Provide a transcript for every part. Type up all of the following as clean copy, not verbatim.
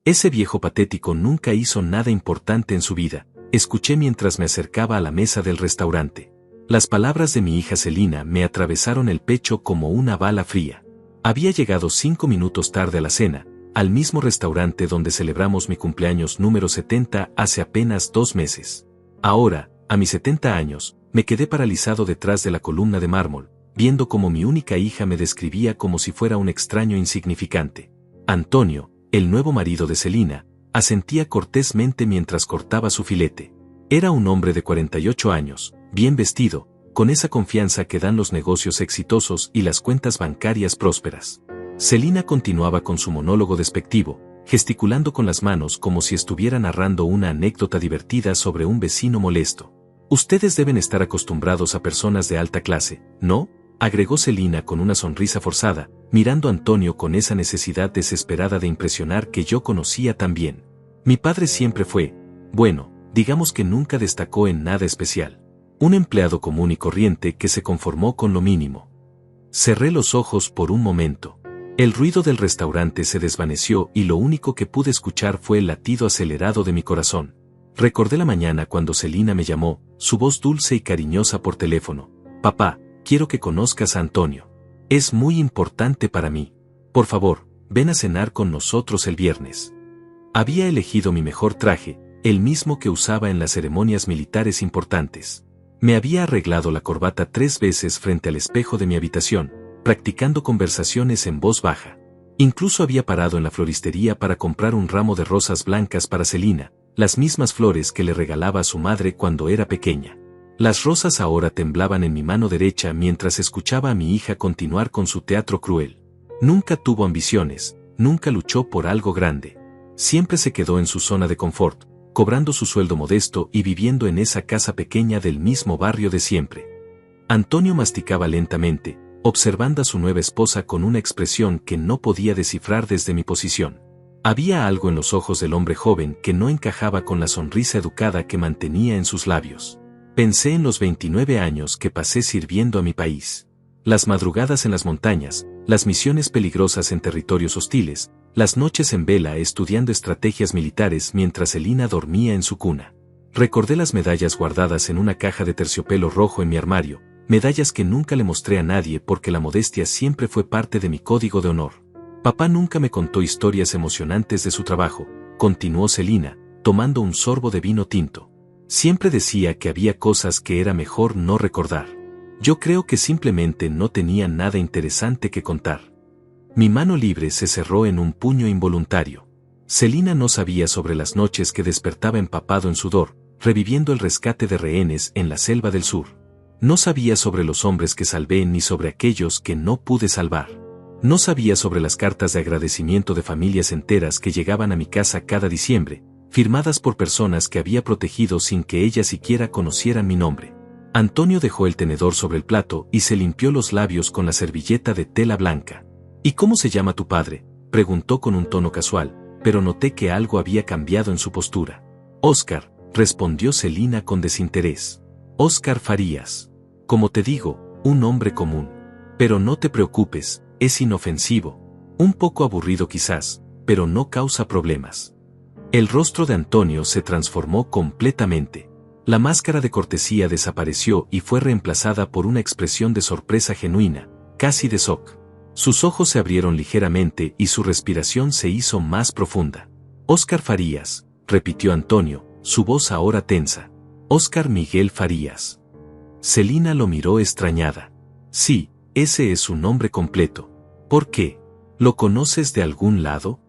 Ese viejo patético nunca hizo nada importante en su vida, escuché mientras me acercaba a la mesa del restaurante. Las palabras de mi hija Celina me atravesaron el pecho como una bala fría. Había llegado 5 minutos tarde a la cena, al mismo restaurante donde celebramos mi cumpleaños número 70 hace apenas 2 meses. Ahora, a mis 70 años, me quedé paralizado detrás de la columna de mármol, viendo cómo mi única hija me describía como si fuera un extraño insignificante. Antonio, el nuevo marido de Celina, asentía cortésmente mientras cortaba su filete. Era un hombre de 48 años, bien vestido, con esa confianza que dan los negocios exitosos y las cuentas bancarias prósperas. Celina continuaba con su monólogo despectivo, gesticulando con las manos como si estuviera narrando una anécdota divertida sobre un vecino molesto. Ustedes deben estar acostumbrados a personas de alta clase, ¿no?, agregó Celina con una sonrisa forzada, mirando a Antonio con esa necesidad desesperada de impresionar que yo conocía tan bien. Mi padre siempre fue, bueno, digamos que nunca destacó en nada especial. Un empleado común y corriente que se conformó con lo mínimo. Cerré los ojos por un momento. El ruido del restaurante se desvaneció y lo único que pude escuchar fue el latido acelerado de mi corazón. Recordé la mañana cuando Celina me llamó, su voz dulce y cariñosa por teléfono. Papá, quiero que conozcas a Antonio. Es muy importante para mí. Por favor, ven a cenar con nosotros el viernes. Había elegido mi mejor traje, el mismo que usaba en las ceremonias militares importantes. Me había arreglado la corbata 3 veces frente al espejo de mi habitación, practicando conversaciones en voz baja. Incluso había parado en la floristería para comprar un ramo de rosas blancas para Celina, las mismas flores que le regalaba a su madre cuando era pequeña. Las rosas ahora temblaban en mi mano derecha mientras escuchaba a mi hija continuar con su teatro cruel. Nunca tuvo ambiciones, nunca luchó por algo grande. Siempre se quedó en su zona de confort, cobrando su sueldo modesto y viviendo en esa casa pequeña del mismo barrio de siempre. Antonio masticaba lentamente, observando a su nueva esposa con una expresión que no podía descifrar desde mi posición. Había algo en los ojos del hombre joven que no encajaba con la sonrisa educada que mantenía en sus labios. Pensé en los 29 años que pasé sirviendo a mi país. Las madrugadas en las montañas, las misiones peligrosas en territorios hostiles, las noches en vela estudiando estrategias militares mientras Celina dormía en su cuna. Recordé las medallas guardadas en una caja de terciopelo rojo en mi armario, medallas que nunca le mostré a nadie porque la modestia siempre fue parte de mi código de honor. Papá nunca me contó historias emocionantes de su trabajo, continuó Celina, tomando un sorbo de vino tinto. Siempre decía que había cosas que era mejor no recordar. Yo creo que simplemente no tenía nada interesante que contar. Mi mano libre se cerró en un puño involuntario. Celina no sabía sobre las noches que despertaba empapado en sudor, reviviendo el rescate de rehenes en la selva del sur. No sabía sobre los hombres que salvé ni sobre aquellos que no pude salvar. No sabía sobre las cartas de agradecimiento de familias enteras que llegaban a mi casa cada diciembre, firmadas por personas que había protegido sin que ellas siquiera conocieran mi nombre. Antonio dejó el tenedor sobre el plato y se limpió los labios con la servilleta de tela blanca. ¿Y cómo se llama tu padre?, preguntó con un tono casual, pero noté que algo había cambiado en su postura. Óscar, respondió Celina con desinterés. Óscar Farías. Como te digo, un hombre común. Pero no te preocupes, es inofensivo. Un poco aburrido quizás, pero no causa problemas. El rostro de Antonio se transformó completamente. La máscara de cortesía desapareció y fue reemplazada por una expresión de sorpresa genuina, casi de shock. Sus ojos se abrieron ligeramente y su respiración se hizo más profunda. Óscar Farías, repitió Antonio, su voz ahora tensa. Óscar Miguel Farías. Celina lo miró extrañada. Sí, ese es su nombre completo. ¿Por qué? ¿Lo conoces de algún lado?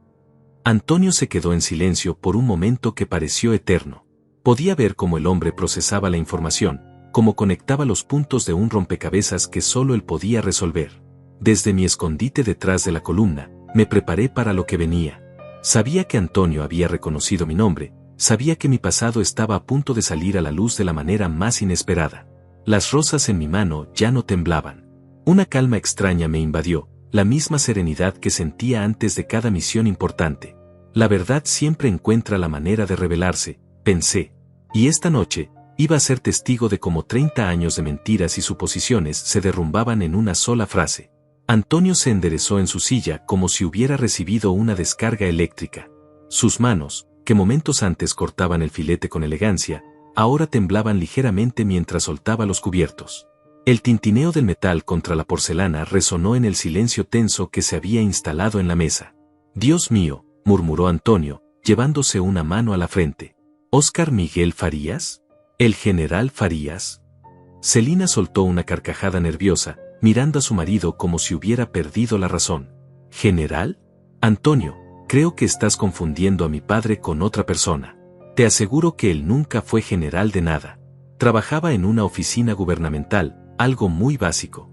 Antonio se quedó en silencio por un momento que pareció eterno. Podía ver cómo el hombre procesaba la información, cómo conectaba los puntos de un rompecabezas que solo él podía resolver. Desde mi escondite detrás de la columna, me preparé para lo que venía. Sabía que Antonio había reconocido mi nombre, sabía que mi pasado estaba a punto de salir a la luz de la manera más inesperada. Las rosas en mi mano ya no temblaban. Una calma extraña me invadió, la misma serenidad que sentía antes de cada misión importante. La verdad siempre encuentra la manera de revelarse, pensé. Y esta noche, iba a ser testigo de cómo 30 años de mentiras y suposiciones se derrumbaban en una sola frase. Antonio se enderezó en su silla como si hubiera recibido una descarga eléctrica. Sus manos, que momentos antes cortaban el filete con elegancia, ahora temblaban ligeramente mientras soltaba los cubiertos. El tintineo del metal contra la porcelana resonó en el silencio tenso que se había instalado en la mesa. «Dios mío», murmuró Antonio, llevándose una mano a la frente. «¿Óscar Miguel Farías? ¿El general Farías?» Celina soltó una carcajada nerviosa, mirando a su marido como si hubiera perdido la razón. «¿General? Antonio, creo que estás confundiendo a mi padre con otra persona. Te aseguro que él nunca fue general de nada. Trabajaba en una oficina gubernamental, algo muy básico».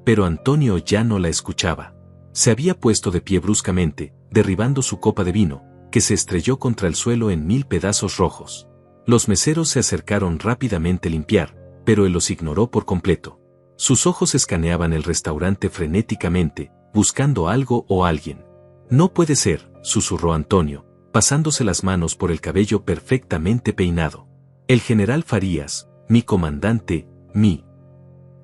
Pero Antonio ya no la escuchaba. Se había puesto de pie bruscamente, derribando su copa de vino, que se estrelló contra el suelo en 1000 pedazos rojos. Los meseros se acercaron rápidamente a limpiar, pero él los ignoró por completo. Sus ojos escaneaban el restaurante frenéticamente, buscando algo o alguien. «No puede ser», susurró Antonio, pasándose las manos por el cabello perfectamente peinado. «El general Farías, mi comandante, mi».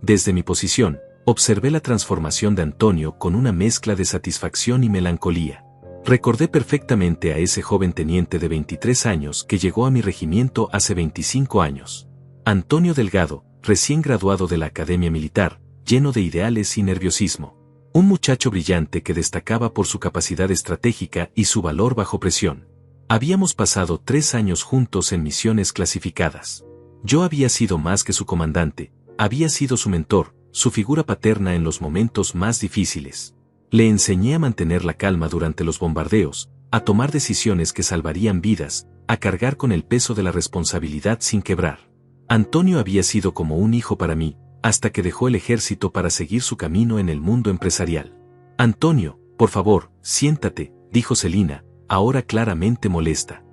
Desde mi posición, observé la transformación de Antonio con una mezcla de satisfacción y melancolía. Recordé perfectamente a ese joven teniente de 23 años que llegó a mi regimiento hace 25 años. Antonio Delgado, recién graduado de la Academia Militar, lleno de ideales y nerviosismo. Un muchacho brillante que destacaba por su capacidad estratégica y su valor bajo presión. Habíamos pasado 3 años juntos en misiones clasificadas. Yo había sido más que su comandante, había sido su mentor, su figura paterna en los momentos más difíciles. Le enseñé a mantener la calma durante los bombardeos, a tomar decisiones que salvarían vidas, a cargar con el peso de la responsabilidad sin quebrar. Antonio había sido como un hijo para mí, hasta que dejó el ejército para seguir su camino en el mundo empresarial. «Antonio, por favor, siéntate», dijo Celina, ahora claramente molesta.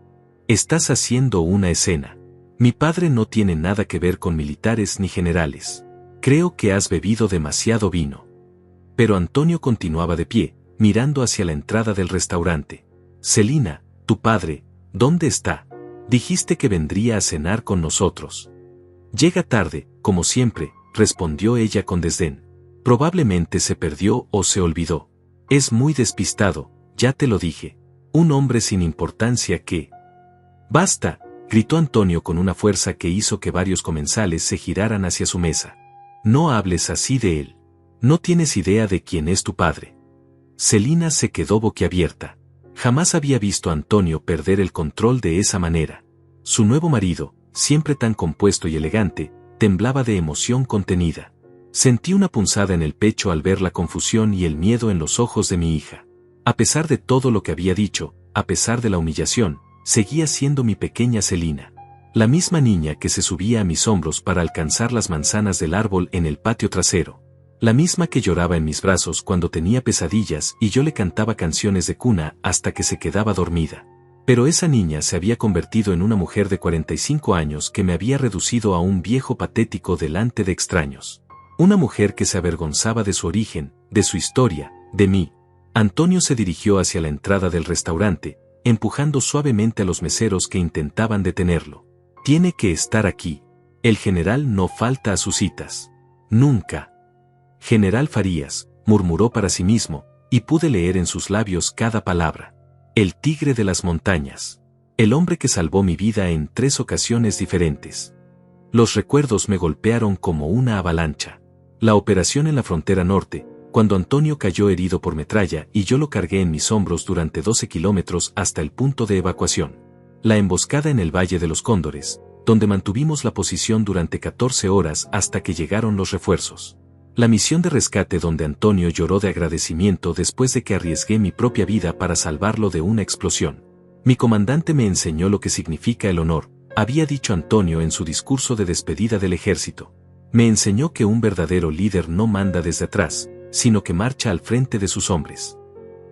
«Estás haciendo una escena. Mi padre no tiene nada que ver con militares ni generales. Creo que has bebido demasiado vino». Pero Antonio continuaba de pie, mirando hacia la entrada del restaurante. «Celina, tu padre, ¿dónde está? Dijiste que vendría a cenar con nosotros». «Llega tarde, como siempre», respondió ella con desdén. «Probablemente se perdió o se olvidó. Es muy despistado, ya te lo dije. Un hombre sin importancia que...» «Basta», gritó Antonio con una fuerza que hizo que varios comensales se giraran hacia su mesa. «No hables así de él. No tienes idea de quién es tu padre». Celina se quedó boquiabierta. Jamás había visto a Antonio perder el control de esa manera. Su nuevo marido, siempre tan compuesto y elegante, temblaba de emoción contenida. Sentí una punzada en el pecho al ver la confusión y el miedo en los ojos de mi hija. A pesar de todo lo que había dicho, a pesar de la humillación, seguía siendo mi pequeña Celina. La misma niña que se subía a mis hombros para alcanzar las manzanas del árbol en el patio trasero. La misma que lloraba en mis brazos cuando tenía pesadillas y yo le cantaba canciones de cuna hasta que se quedaba dormida. Pero esa niña se había convertido en una mujer de 45 años que me había reducido a un viejo patético delante de extraños. Una mujer que se avergonzaba de su origen, de su historia, de mí. Antonio se dirigió hacia la entrada del restaurante, empujando suavemente a los meseros que intentaban detenerlo. «Tiene que estar aquí. El general no falta a sus citas. Nunca». «General Farías», murmuró para sí mismo, y pude leer en sus labios cada palabra. «El tigre de las montañas. El hombre que salvó mi vida en 3 ocasiones diferentes». Los recuerdos me golpearon como una avalancha. La operación en la frontera norte, cuando Antonio cayó herido por metralla y yo lo cargué en mis hombros durante 12 kilómetros hasta el punto de evacuación. La emboscada en el Valle de los Cóndores, donde mantuvimos la posición durante 14 horas hasta que llegaron los refuerzos. La misión de rescate donde Antonio lloró de agradecimiento después de que arriesgué mi propia vida para salvarlo de una explosión. «Mi comandante me enseñó lo que significa el honor», había dicho Antonio en su discurso de despedida del ejército. «Me enseñó que un verdadero líder no manda desde atrás, sino que marcha al frente de sus hombres».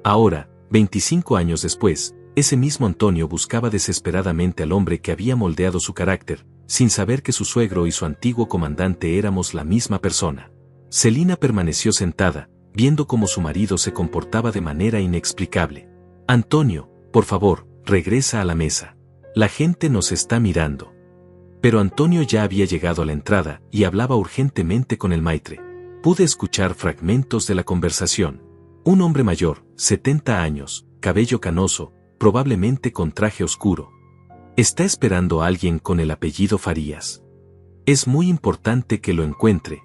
Ahora, 25 años después, ese mismo Antonio buscaba desesperadamente al hombre que había moldeado su carácter, sin saber que su suegro y su antiguo comandante éramos la misma persona. Celina permaneció sentada, viendo cómo su marido se comportaba de manera inexplicable. «Antonio, por favor, regresa a la mesa. La gente nos está mirando». Pero Antonio ya había llegado a la entrada y hablaba urgentemente con el maitre. Pude escuchar fragmentos de la conversación. Un hombre mayor, 70 años, cabello canoso, probablemente con traje oscuro. Está esperando a alguien con el apellido Farías. Es muy importante que lo encuentre.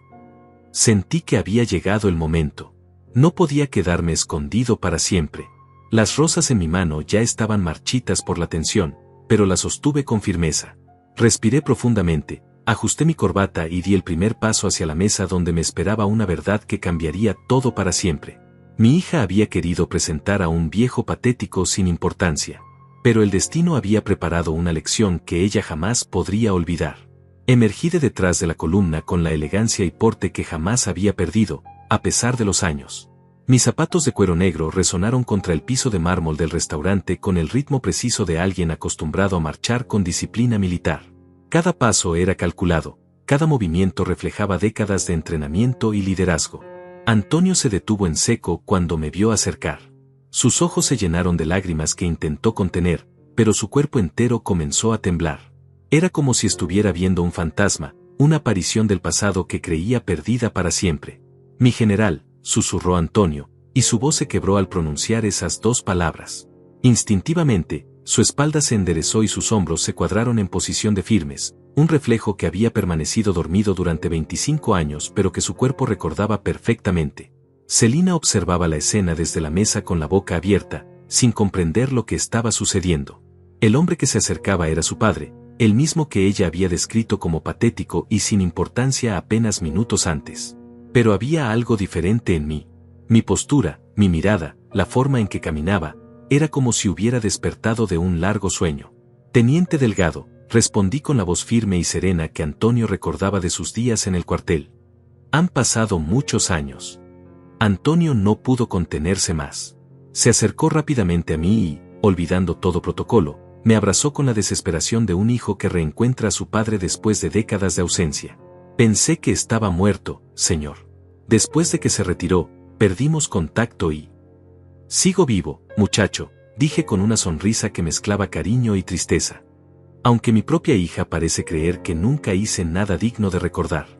Sentí que había llegado el momento. No podía quedarme escondido para siempre. Las rosas en mi mano ya estaban marchitas por la tensión, pero las sostuve con firmeza. Respiré profundamente, ajusté mi corbata y di el primer paso hacia la mesa donde me esperaba una verdad que cambiaría todo para siempre. Mi hija había querido presentar a un viejo patético sin importancia, pero el destino había preparado una lección que ella jamás podría olvidar. Emergí de detrás de la columna con la elegancia y porte que jamás había perdido, a pesar de los años. Mis zapatos de cuero negro resonaron contra el piso de mármol del restaurante con el ritmo preciso de alguien acostumbrado a marchar con disciplina militar. Cada paso era calculado, cada movimiento reflejaba décadas de entrenamiento y liderazgo. Antonio se detuvo en seco cuando me vio acercar. Sus ojos se llenaron de lágrimas que intentó contener, pero su cuerpo entero comenzó a temblar. Era como si estuviera viendo un fantasma, una aparición del pasado que creía perdida para siempre. Mi general, susurró Antonio, y su voz se quebró al pronunciar esas dos palabras. Instintivamente, su espalda se enderezó y sus hombros se cuadraron en posición de firmes, un reflejo que había permanecido dormido durante 25 años pero que su cuerpo recordaba perfectamente. Celina observaba la escena desde la mesa con la boca abierta, sin comprender lo que estaba sucediendo. El hombre que se acercaba era su padre, el mismo que ella había descrito como patético y sin importancia apenas minutos antes. Pero había algo diferente en mí. Mi postura, mi mirada, la forma en que caminaba, era como si hubiera despertado de un largo sueño. Teniente Delgado, respondí con la voz firme y serena que Antonio recordaba de sus días en el cuartel. Han pasado muchos años. Antonio no pudo contenerse más. Se acercó rápidamente a mí y, olvidando todo protocolo, me abrazó con la desesperación de un hijo que reencuentra a su padre después de décadas de ausencia. Pensé que estaba muerto, señor. Después de que se retiró, perdimos contacto y... Sigo vivo, muchacho, dije con una sonrisa que mezclaba cariño y tristeza. Aunque mi propia hija parece creer que nunca hice nada digno de recordar.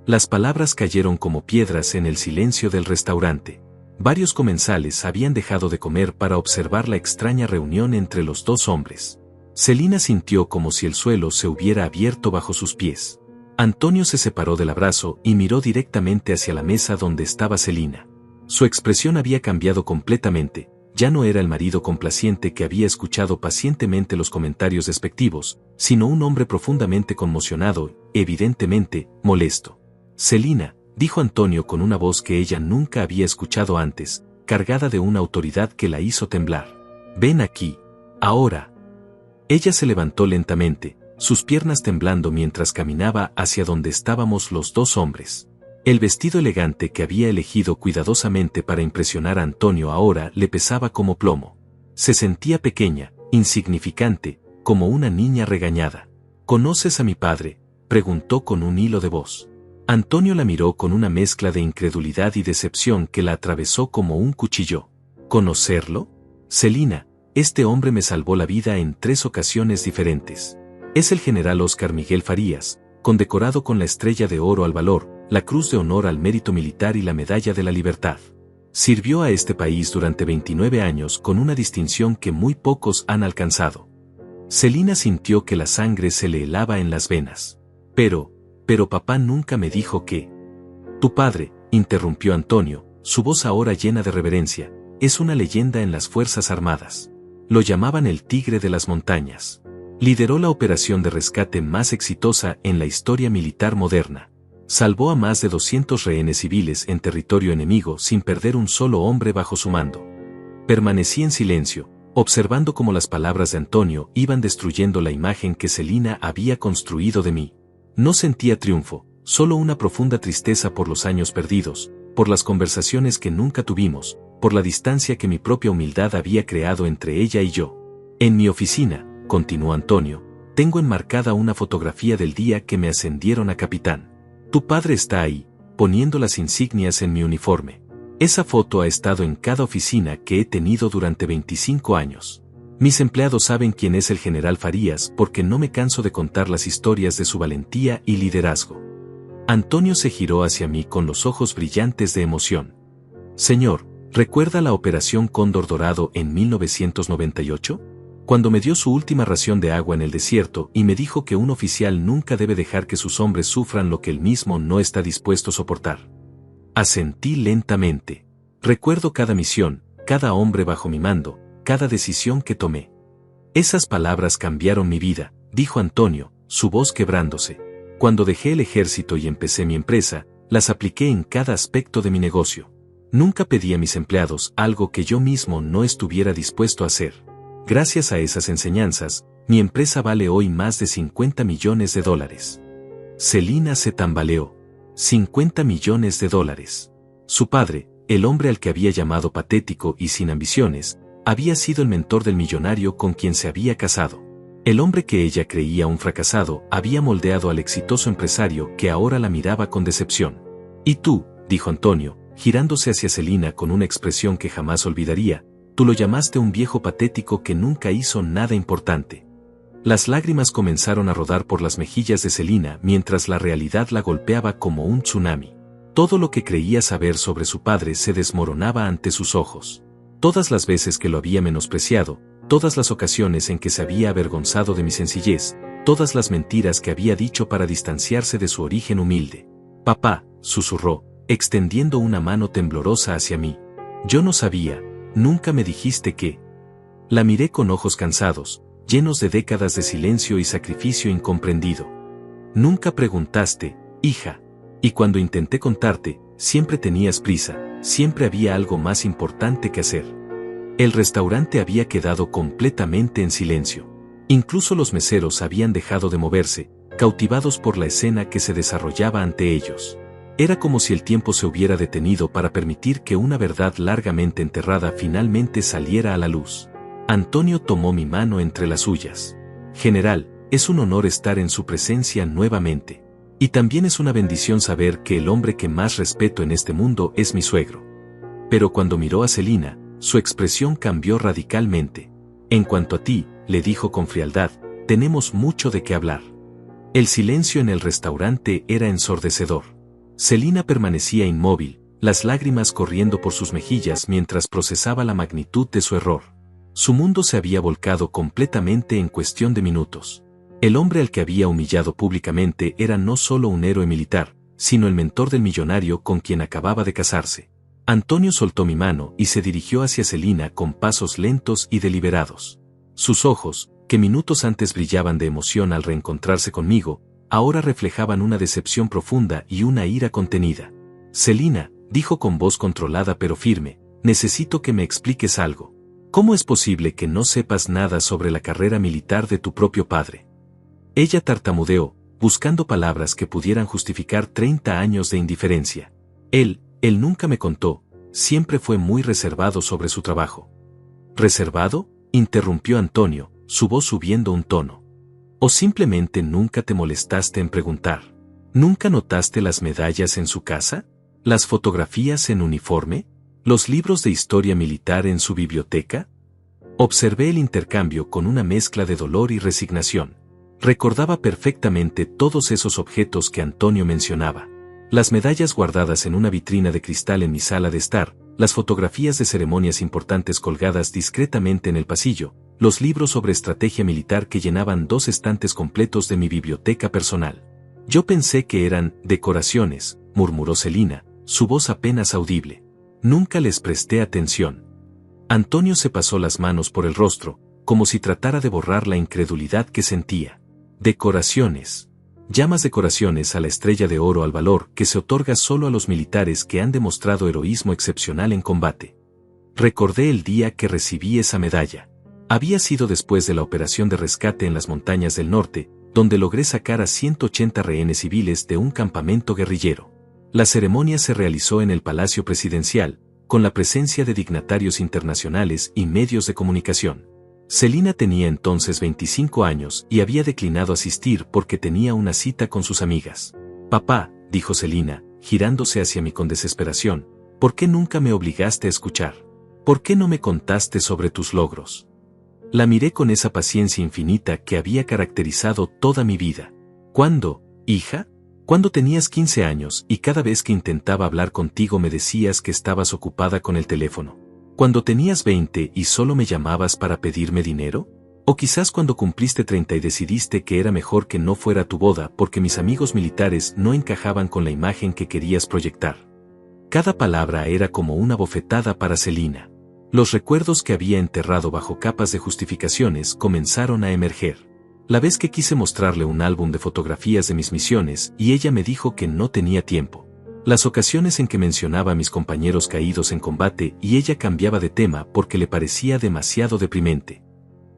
Las palabras cayeron como piedras en el silencio del restaurante. Varios comensales habían dejado de comer para observar la extraña reunión entre los dos hombres. Celina sintió como si el suelo se hubiera abierto bajo sus pies. Antonio se separó del abrazo y miró directamente hacia la mesa donde estaba Celina. Su expresión había cambiado completamente, ya no era el marido complaciente que había escuchado pacientemente los comentarios despectivos, sino un hombre profundamente conmocionado, evidentemente, molesto. Celina, dijo Antonio con una voz que ella nunca había escuchado antes, cargada de una autoridad que la hizo temblar. Ven aquí, ahora. Ella se levantó lentamente, sus piernas temblando mientras caminaba hacia donde estábamos los dos hombres. El vestido elegante que había elegido cuidadosamente para impresionar a Antonio ahora le pesaba como plomo. Se sentía pequeña, insignificante, como una niña regañada. ¿Conoces a mi padre?, preguntó con un hilo de voz. Antonio la miró con una mezcla de incredulidad y decepción que la atravesó como un cuchillo. ¿Conocerlo? Celina, este hombre me salvó la vida en 3 ocasiones diferentes. Es el general Óscar Miguel Farías, condecorado con la Estrella de Oro al Valor, la Cruz de Honor al Mérito Militar y la Medalla de la Libertad. Sirvió a este país durante 29 años con una distinción que muy pocos han alcanzado. Celina sintió que la sangre se le helaba en las venas. Pero papá nunca me dijo que... Tu padre, interrumpió Antonio, su voz ahora llena de reverencia, es una leyenda en las Fuerzas Armadas. Lo llamaban el Tigre de las Montañas. Lideró la operación de rescate más exitosa en la historia militar moderna. Salvó a más de 200 rehenes civiles en territorio enemigo sin perder un solo hombre bajo su mando. Permanecí en silencio, observando cómo las palabras de Antonio iban destruyendo la imagen que Celina había construido de mí. No sentía triunfo, solo una profunda tristeza por los años perdidos, por las conversaciones que nunca tuvimos, por la distancia que mi propia humildad había creado entre ella y yo. En mi oficina, continuó Antonio, tengo enmarcada una fotografía del día que me ascendieron a capitán. Tu padre está ahí, poniendo las insignias en mi uniforme. Esa foto ha estado en cada oficina que he tenido durante 25 años. Mis empleados saben quién es el general Farías porque no me canso de contar las historias de su valentía y liderazgo. Antonio se giró hacia mí con los ojos brillantes de emoción. Señor, ¿Recuerda la Operación Cóndor Dorado en 1998? Cuando me dio su última ración de agua en el desierto y me dijo que un oficial nunca debe dejar que sus hombres sufran lo que él mismo no está dispuesto a soportar. Asentí lentamente. Recuerdo cada misión, cada hombre bajo mi mando, cada decisión que tomé. Esas palabras cambiaron mi vida, dijo Antonio, su voz quebrándose. Cuando dejé el ejército y empecé mi empresa, las apliqué en cada aspecto de mi negocio. Nunca pedí a mis empleados algo que yo mismo no estuviera dispuesto a hacer. Gracias a esas enseñanzas, mi empresa vale hoy más de $50 millones. Celina se tambaleó. $50 millones. Su padre, el hombre al que había llamado patético y sin ambiciones, había sido el mentor del millonario con quien se había casado. El hombre que ella creía un fracasado había moldeado al exitoso empresario que ahora la miraba con decepción. «Y tú», dijo Antonio, girándose hacia Celina con una expresión que jamás olvidaría, «tú lo llamaste un viejo patético que nunca hizo nada importante». Las lágrimas comenzaron a rodar por las mejillas de Celina mientras la realidad la golpeaba como un tsunami. Todo lo que creía saber sobre su padre se desmoronaba ante sus ojos. Todas las veces que lo había menospreciado, todas las ocasiones en que se había avergonzado de mi sencillez, todas las mentiras que había dicho para distanciarse de su origen humilde. «Papá», susurró, extendiendo una mano temblorosa hacia mí. «Yo no sabía, nunca me dijiste que...». La miré con ojos cansados, llenos de décadas de silencio y sacrificio incomprendido. «Nunca preguntaste, hija. Y cuando intenté contarte, siempre tenías prisa, siempre había algo más importante que hacer». El restaurante había quedado completamente en silencio. Incluso los meseros habían dejado de moverse, cautivados por la escena que se desarrollaba ante ellos. Era como si el tiempo se hubiera detenido para permitir que una verdad largamente enterrada finalmente saliera a la luz. Antonio tomó mi mano entre las suyas. «General, es un honor estar en su presencia nuevamente. Y también es una bendición saber que el hombre que más respeto en este mundo es mi suegro». Pero cuando miró a Celina, su expresión cambió radicalmente. «En cuanto a ti», le dijo con frialdad, «tenemos mucho de qué hablar». El silencio en el restaurante era ensordecedor. Celina permanecía inmóvil, las lágrimas corriendo por sus mejillas mientras procesaba la magnitud de su error. Su mundo se había volcado completamente en cuestión de minutos. El hombre al que había humillado públicamente era no solo un héroe militar, sino el mentor del millonario con quien acababa de casarse. Antonio soltó mi mano y se dirigió hacia Celina con pasos lentos y deliberados. Sus ojos, que minutos antes brillaban de emoción al reencontrarse conmigo, ahora reflejaban una decepción profunda y una ira contenida. «Celina», dijo con voz controlada pero firme, «necesito que me expliques algo. ¿Cómo es posible que no sepas nada sobre la carrera militar de tu propio padre?» Ella tartamudeó, buscando palabras que pudieran justificar 30 años de indiferencia. Él nunca me contó, siempre fue muy reservado sobre su trabajo». «¿Reservado?», interrumpió Antonio, su voz subiendo un tono. «¿O simplemente nunca te molestaste en preguntar? ¿Nunca notaste las medallas en su casa? ¿Las fotografías en uniforme? ¿Los libros de historia militar en su biblioteca?». Observé el intercambio con una mezcla de dolor y resignación. Recordaba perfectamente todos esos objetos que Antonio mencionaba. Las medallas guardadas en una vitrina de cristal en mi sala de estar, las fotografías de ceremonias importantes colgadas discretamente en el pasillo, los libros sobre estrategia militar que llenaban 2 estantes completos de mi biblioteca personal. «Yo pensé que eran decoraciones», murmuró Celina, su voz apenas audible. «Nunca les presté atención». Antonio se pasó las manos por el rostro, como si tratara de borrar la incredulidad que sentía. «Decoraciones. Llamas decoraciones a la estrella de oro al valor que se otorga solo a los militares que han demostrado heroísmo excepcional en combate». Recordé el día que recibí esa medalla. Había sido después de la operación de rescate en las montañas del norte, donde logré sacar a 180 rehenes civiles de un campamento guerrillero. La ceremonia se realizó en el Palacio Presidencial, con la presencia de dignatarios internacionales y medios de comunicación. Celina tenía entonces 25 años y había declinado asistir porque tenía una cita con sus amigas. «Papá», dijo Celina, girándose hacia mí con desesperación, «¿por qué nunca me obligaste a escuchar? ¿Por qué no me contaste sobre tus logros?». La miré con esa paciencia infinita que había caracterizado toda mi vida. «¿Cuándo, hija? Cuando tenías 15 años y cada vez que intentaba hablar contigo me decías que estabas ocupada con el teléfono. Cuando tenías 20 y solo me llamabas para pedirme dinero. O quizás cuando cumpliste 30 y decidiste que era mejor que no fuera tu boda porque mis amigos militares no encajaban con la imagen que querías proyectar. Cada palabra era como una bofetada para Celina. Los recuerdos que había enterrado bajo capas de justificaciones comenzaron a emerger. La vez que quise mostrarle un álbum de fotografías de mis misiones y ella me dijo que no tenía tiempo. Las ocasiones en que mencionaba a mis compañeros caídos en combate y ella cambiaba de tema porque le parecía demasiado deprimente.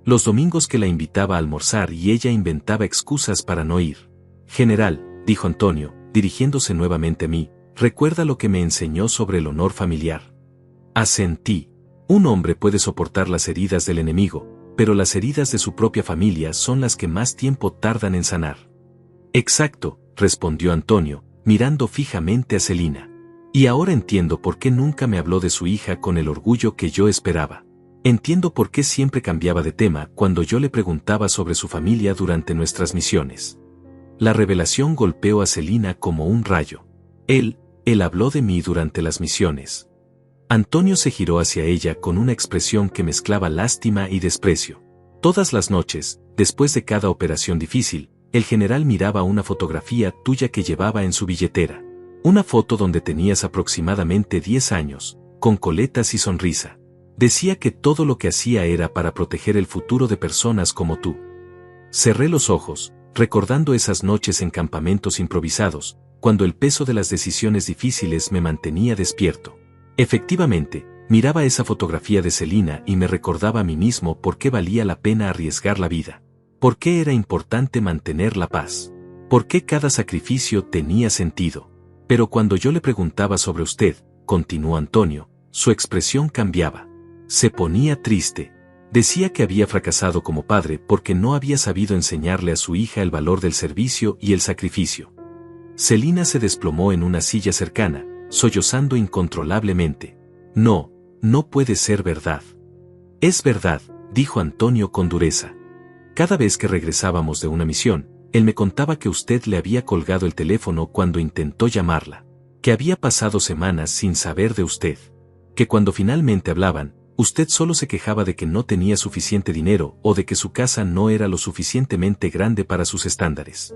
Los domingos que la invitaba a almorzar y ella inventaba excusas para no ir. General, dijo Antonio, dirigiéndose nuevamente a mí, ¿recuerda lo que me enseñó sobre el honor familiar? Asentí. Un hombre puede soportar las heridas del enemigo, pero las heridas de su propia familia son las que más tiempo tardan en sanar. Exacto, respondió Antonio, mirando fijamente a Celina. Y ahora entiendo por qué nunca me habló de su hija con el orgullo que yo esperaba. Entiendo por qué siempre cambiaba de tema cuando yo le preguntaba sobre su familia durante nuestras misiones. La revelación golpeó a Celina como un rayo. Él habló de mí durante las misiones. Antonio se giró hacia ella con una expresión que mezclaba lástima y desprecio. Todas las noches, después de cada operación difícil, el general miraba una fotografía tuya que llevaba en su billetera. Una foto donde tenías aproximadamente 10 años, con coletas y sonrisa. Decía que todo lo que hacía era para proteger el futuro de personas como tú. Cerré los ojos, recordando esas noches en campamentos improvisados, cuando el peso de las decisiones difíciles me mantenía despierto. Efectivamente, miraba esa fotografía de Celina y me recordaba a mí mismo por qué valía la pena arriesgar la vida. Por qué era importante mantener la paz. Por qué cada sacrificio tenía sentido. Pero cuando yo le preguntaba sobre usted, continuó Antonio, su expresión cambiaba. Se ponía triste. Decía que había fracasado como padre porque no había sabido enseñarle a su hija el valor del servicio y el sacrificio. Celina se desplomó en una silla cercana, sollozando incontrolablemente. No puede ser verdad. Es verdad, dijo Antonio con dureza. Cada vez que regresábamos de una misión, él me contaba que usted le había colgado el teléfono cuando intentó llamarla, que había pasado semanas sin saber de usted, que cuando finalmente hablaban, usted solo se quejaba de que no tenía suficiente dinero o de que su casa no era lo suficientemente grande para sus estándares.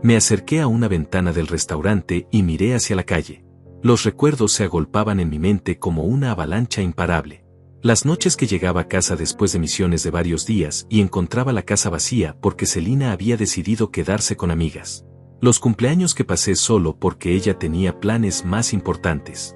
Me acerqué a una ventana del restaurante y miré hacia la calle. Los recuerdos se agolpaban en mi mente como una avalancha imparable. Las noches que llegaba a casa después de misiones de varios días y encontraba la casa vacía porque Celina había decidido quedarse con amigas. Los cumpleaños que pasé solo porque ella tenía planes más importantes.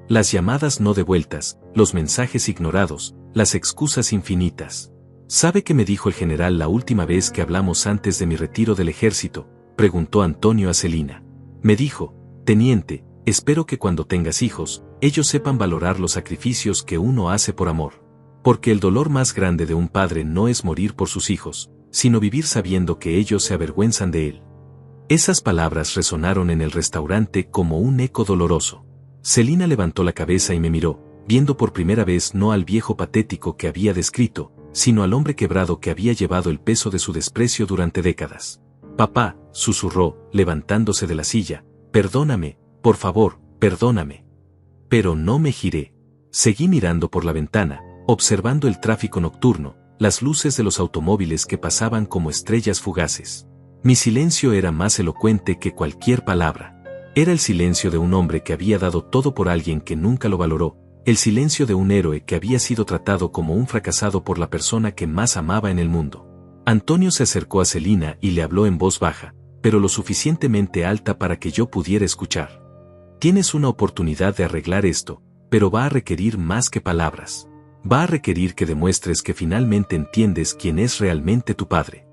Las llamadas no devueltas, los mensajes ignorados, las excusas infinitas. ¿Sabe qué me dijo el general la última vez que hablamos antes de mi retiro del ejército? Preguntó Antonio a Celina. Me dijo, teniente, espero que cuando tengas hijos, ellos sepan valorar los sacrificios que uno hace por amor. Porque el dolor más grande de un padre no es morir por sus hijos, sino vivir sabiendo que ellos se avergüenzan de él. Esas palabras resonaron en el restaurante como un eco doloroso. Celina levantó la cabeza y me miró, viendo por primera vez no al viejo patético que había descrito, sino al hombre quebrado que había llevado el peso de su desprecio durante décadas. Papá, susurró, levantándose de la silla, perdóname, por favor, perdóname. Pero no me giré. Seguí mirando por la ventana, observando el tráfico nocturno, las luces de los automóviles que pasaban como estrellas fugaces. Mi silencio era más elocuente que cualquier palabra. Era el silencio de un hombre que había dado todo por alguien que nunca lo valoró, el silencio de un héroe que había sido tratado como un fracasado por la persona que más amaba en el mundo. Antonio se acercó a Celina y le habló en voz baja, pero lo suficientemente alta para que yo pudiera escuchar. Tienes una oportunidad de arreglar esto, pero va a requerir más que palabras. Va a requerir que demuestres que finalmente entiendes quién es realmente tu padre.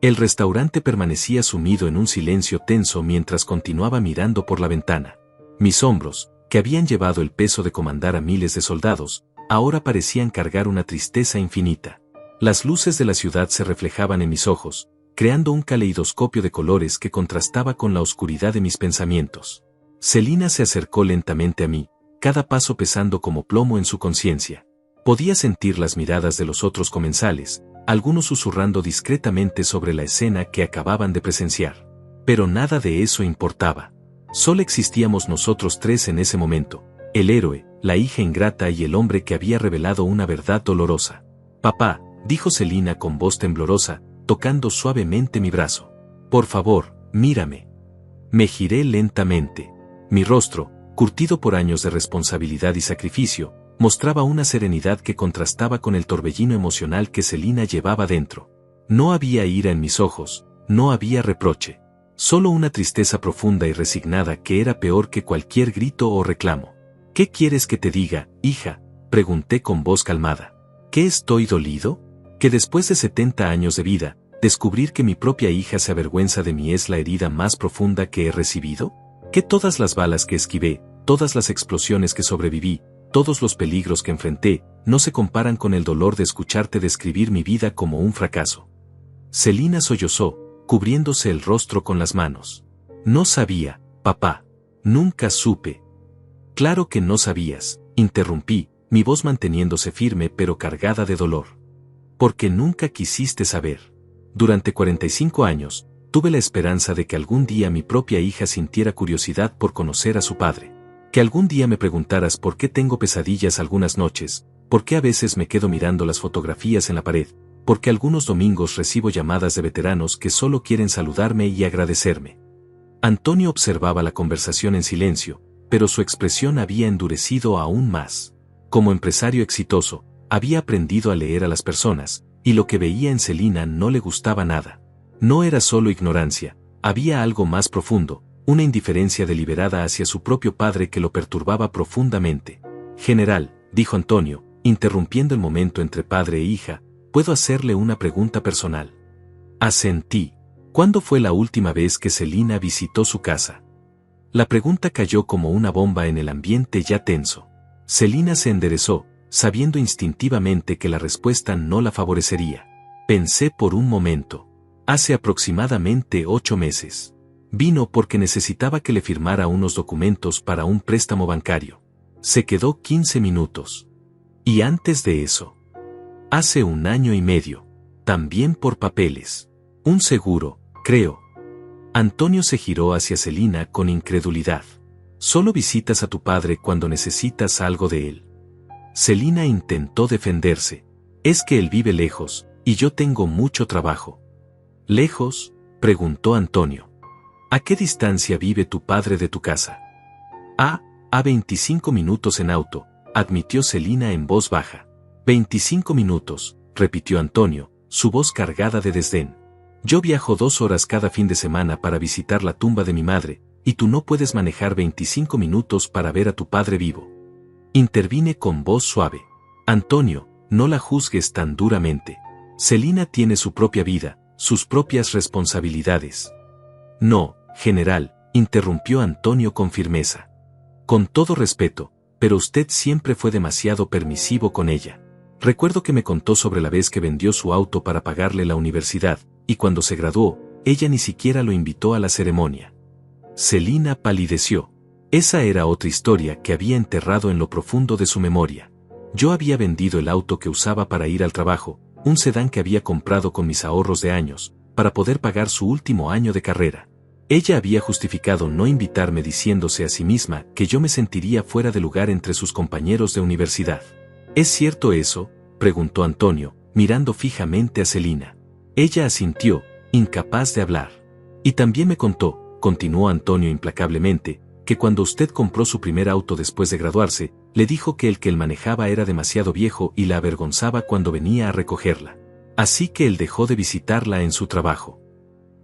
El restaurante permanecía sumido en un silencio tenso mientras continuaba mirando por la ventana. Mis hombros, que habían llevado el peso de comandar a miles de soldados, ahora parecían cargar una tristeza infinita. Las luces de la ciudad se reflejaban en mis ojos, creando un caleidoscopio de colores que contrastaba con la oscuridad de mis pensamientos. Celina se acercó lentamente a mí, cada paso pesando como plomo en su conciencia. Podía sentir las miradas de los otros comensales, algunos susurrando discretamente sobre la escena que acababan de presenciar. Pero nada de eso importaba. Solo existíamos nosotros tres en ese momento, el héroe, la hija ingrata y el hombre que había revelado una verdad dolorosa. Papá, dijo Celina con voz temblorosa, tocando suavemente mi brazo. Por favor, mírame. Me giré lentamente. Mi rostro, curtido por años de responsabilidad y sacrificio, mostraba una serenidad que contrastaba con el torbellino emocional que Celina llevaba dentro. No había ira en mis ojos, no había reproche. Solo una tristeza profunda y resignada que era peor que cualquier grito o reclamo. ¿Qué quieres que te diga, hija?, pregunté con voz calmada. ¿Que estoy dolido? Que después de 70 años de vida, descubrir que mi propia hija se avergüenza de mí es la herida más profunda que he recibido? ¿Que todas las balas que esquivé, todas las explosiones que sobreviví, todos los peligros que enfrenté, no se comparan con el dolor de escucharte describir mi vida como un fracaso? Celina sollozó, cubriéndose el rostro con las manos. No sabía, papá. Nunca supe. Claro que no sabías, interrumpí, mi voz manteniéndose firme pero cargada de dolor. Porque nunca quisiste saber. Durante 45 años, tuve la esperanza de que algún día mi propia hija sintiera curiosidad por conocer a su padre. Que algún día me preguntaras por qué tengo pesadillas algunas noches, por qué a veces me quedo mirando las fotografías en la pared, porque algunos domingos recibo llamadas de veteranos que solo quieren saludarme y agradecerme. Antonio observaba la conversación en silencio, pero su expresión había endurecido aún más. Como empresario exitoso, había aprendido a leer a las personas, y lo que veía en Celina no le gustaba nada. No era solo ignorancia, había algo más profundo, una indiferencia deliberada hacia su propio padre que lo perturbaba profundamente. General, dijo Antonio, interrumpiendo el momento entre padre e hija, ¿puedo hacerle una pregunta personal? Asentí. ¿Cuándo fue la última vez que Celina visitó su casa? La pregunta cayó como una bomba en el ambiente ya tenso. Celina se enderezó, sabiendo instintivamente que la respuesta no la favorecería. Pensé por un momento. Hace aproximadamente 8 meses. Vino porque necesitaba que le firmara unos documentos para un préstamo bancario. Se quedó 15 minutos. Y antes de eso. Hace 1 año y medio. También por papeles. Un seguro, creo. Antonio se giró hacia Celina con incredulidad. Solo visitas a tu padre cuando necesitas algo de él. Celina intentó defenderse. Es que él vive lejos, y yo tengo mucho trabajo. ¿Lejos?, preguntó Antonio. ¿A qué distancia vive tu padre de tu casa? A 25 minutos en auto, admitió Celina en voz baja. 25 minutos, repitió Antonio, su voz cargada de desdén. Yo viajo 2 horas cada fin de semana para visitar la tumba de mi madre, y tú no puedes manejar 25 minutos para ver a tu padre vivo. Intervine con voz suave. Antonio, no la juzgues tan duramente. Celina tiene su propia vida, sus propias responsabilidades. No, general, interrumpió Antonio con firmeza. Con todo respeto, pero usted siempre fue demasiado permisivo con ella. Recuerdo que me contó sobre la vez que vendió su auto para pagarle la universidad, y cuando se graduó, ella ni siquiera lo invitó a la ceremonia. Celina palideció. Esa era otra historia que había enterrado en lo profundo de su memoria. Yo había vendido el auto que usaba para ir al trabajo, un sedán que había comprado con mis ahorros de años, para poder pagar su último año de carrera. Ella había justificado no invitarme diciéndose a sí misma que yo me sentiría fuera de lugar entre sus compañeros de universidad. ¿Es cierto eso?, preguntó Antonio, mirando fijamente a Celina. Ella asintió, incapaz de hablar. Y también me contó, continuó Antonio implacablemente, que cuando usted compró su primer auto después de graduarse, le dijo que el que él manejaba era demasiado viejo y la avergonzaba cuando venía a recogerla. Así que él dejó de visitarla en su trabajo.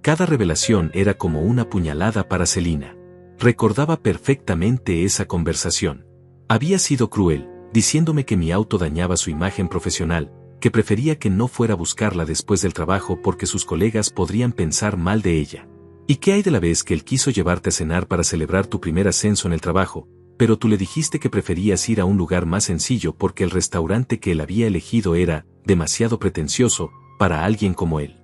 Cada revelación era como una puñalada para Celina. Recordaba perfectamente esa conversación. Había sido cruel, diciéndome que mi auto dañaba su imagen profesional, que prefería que no fuera a buscarla después del trabajo porque sus colegas podrían pensar mal de ella. ¿Y qué hay de la vez que él quiso llevarte a cenar para celebrar tu primer ascenso en el trabajo, pero tú le dijiste que preferías ir a un lugar más sencillo porque el restaurante que él había elegido era demasiado pretencioso para alguien como él?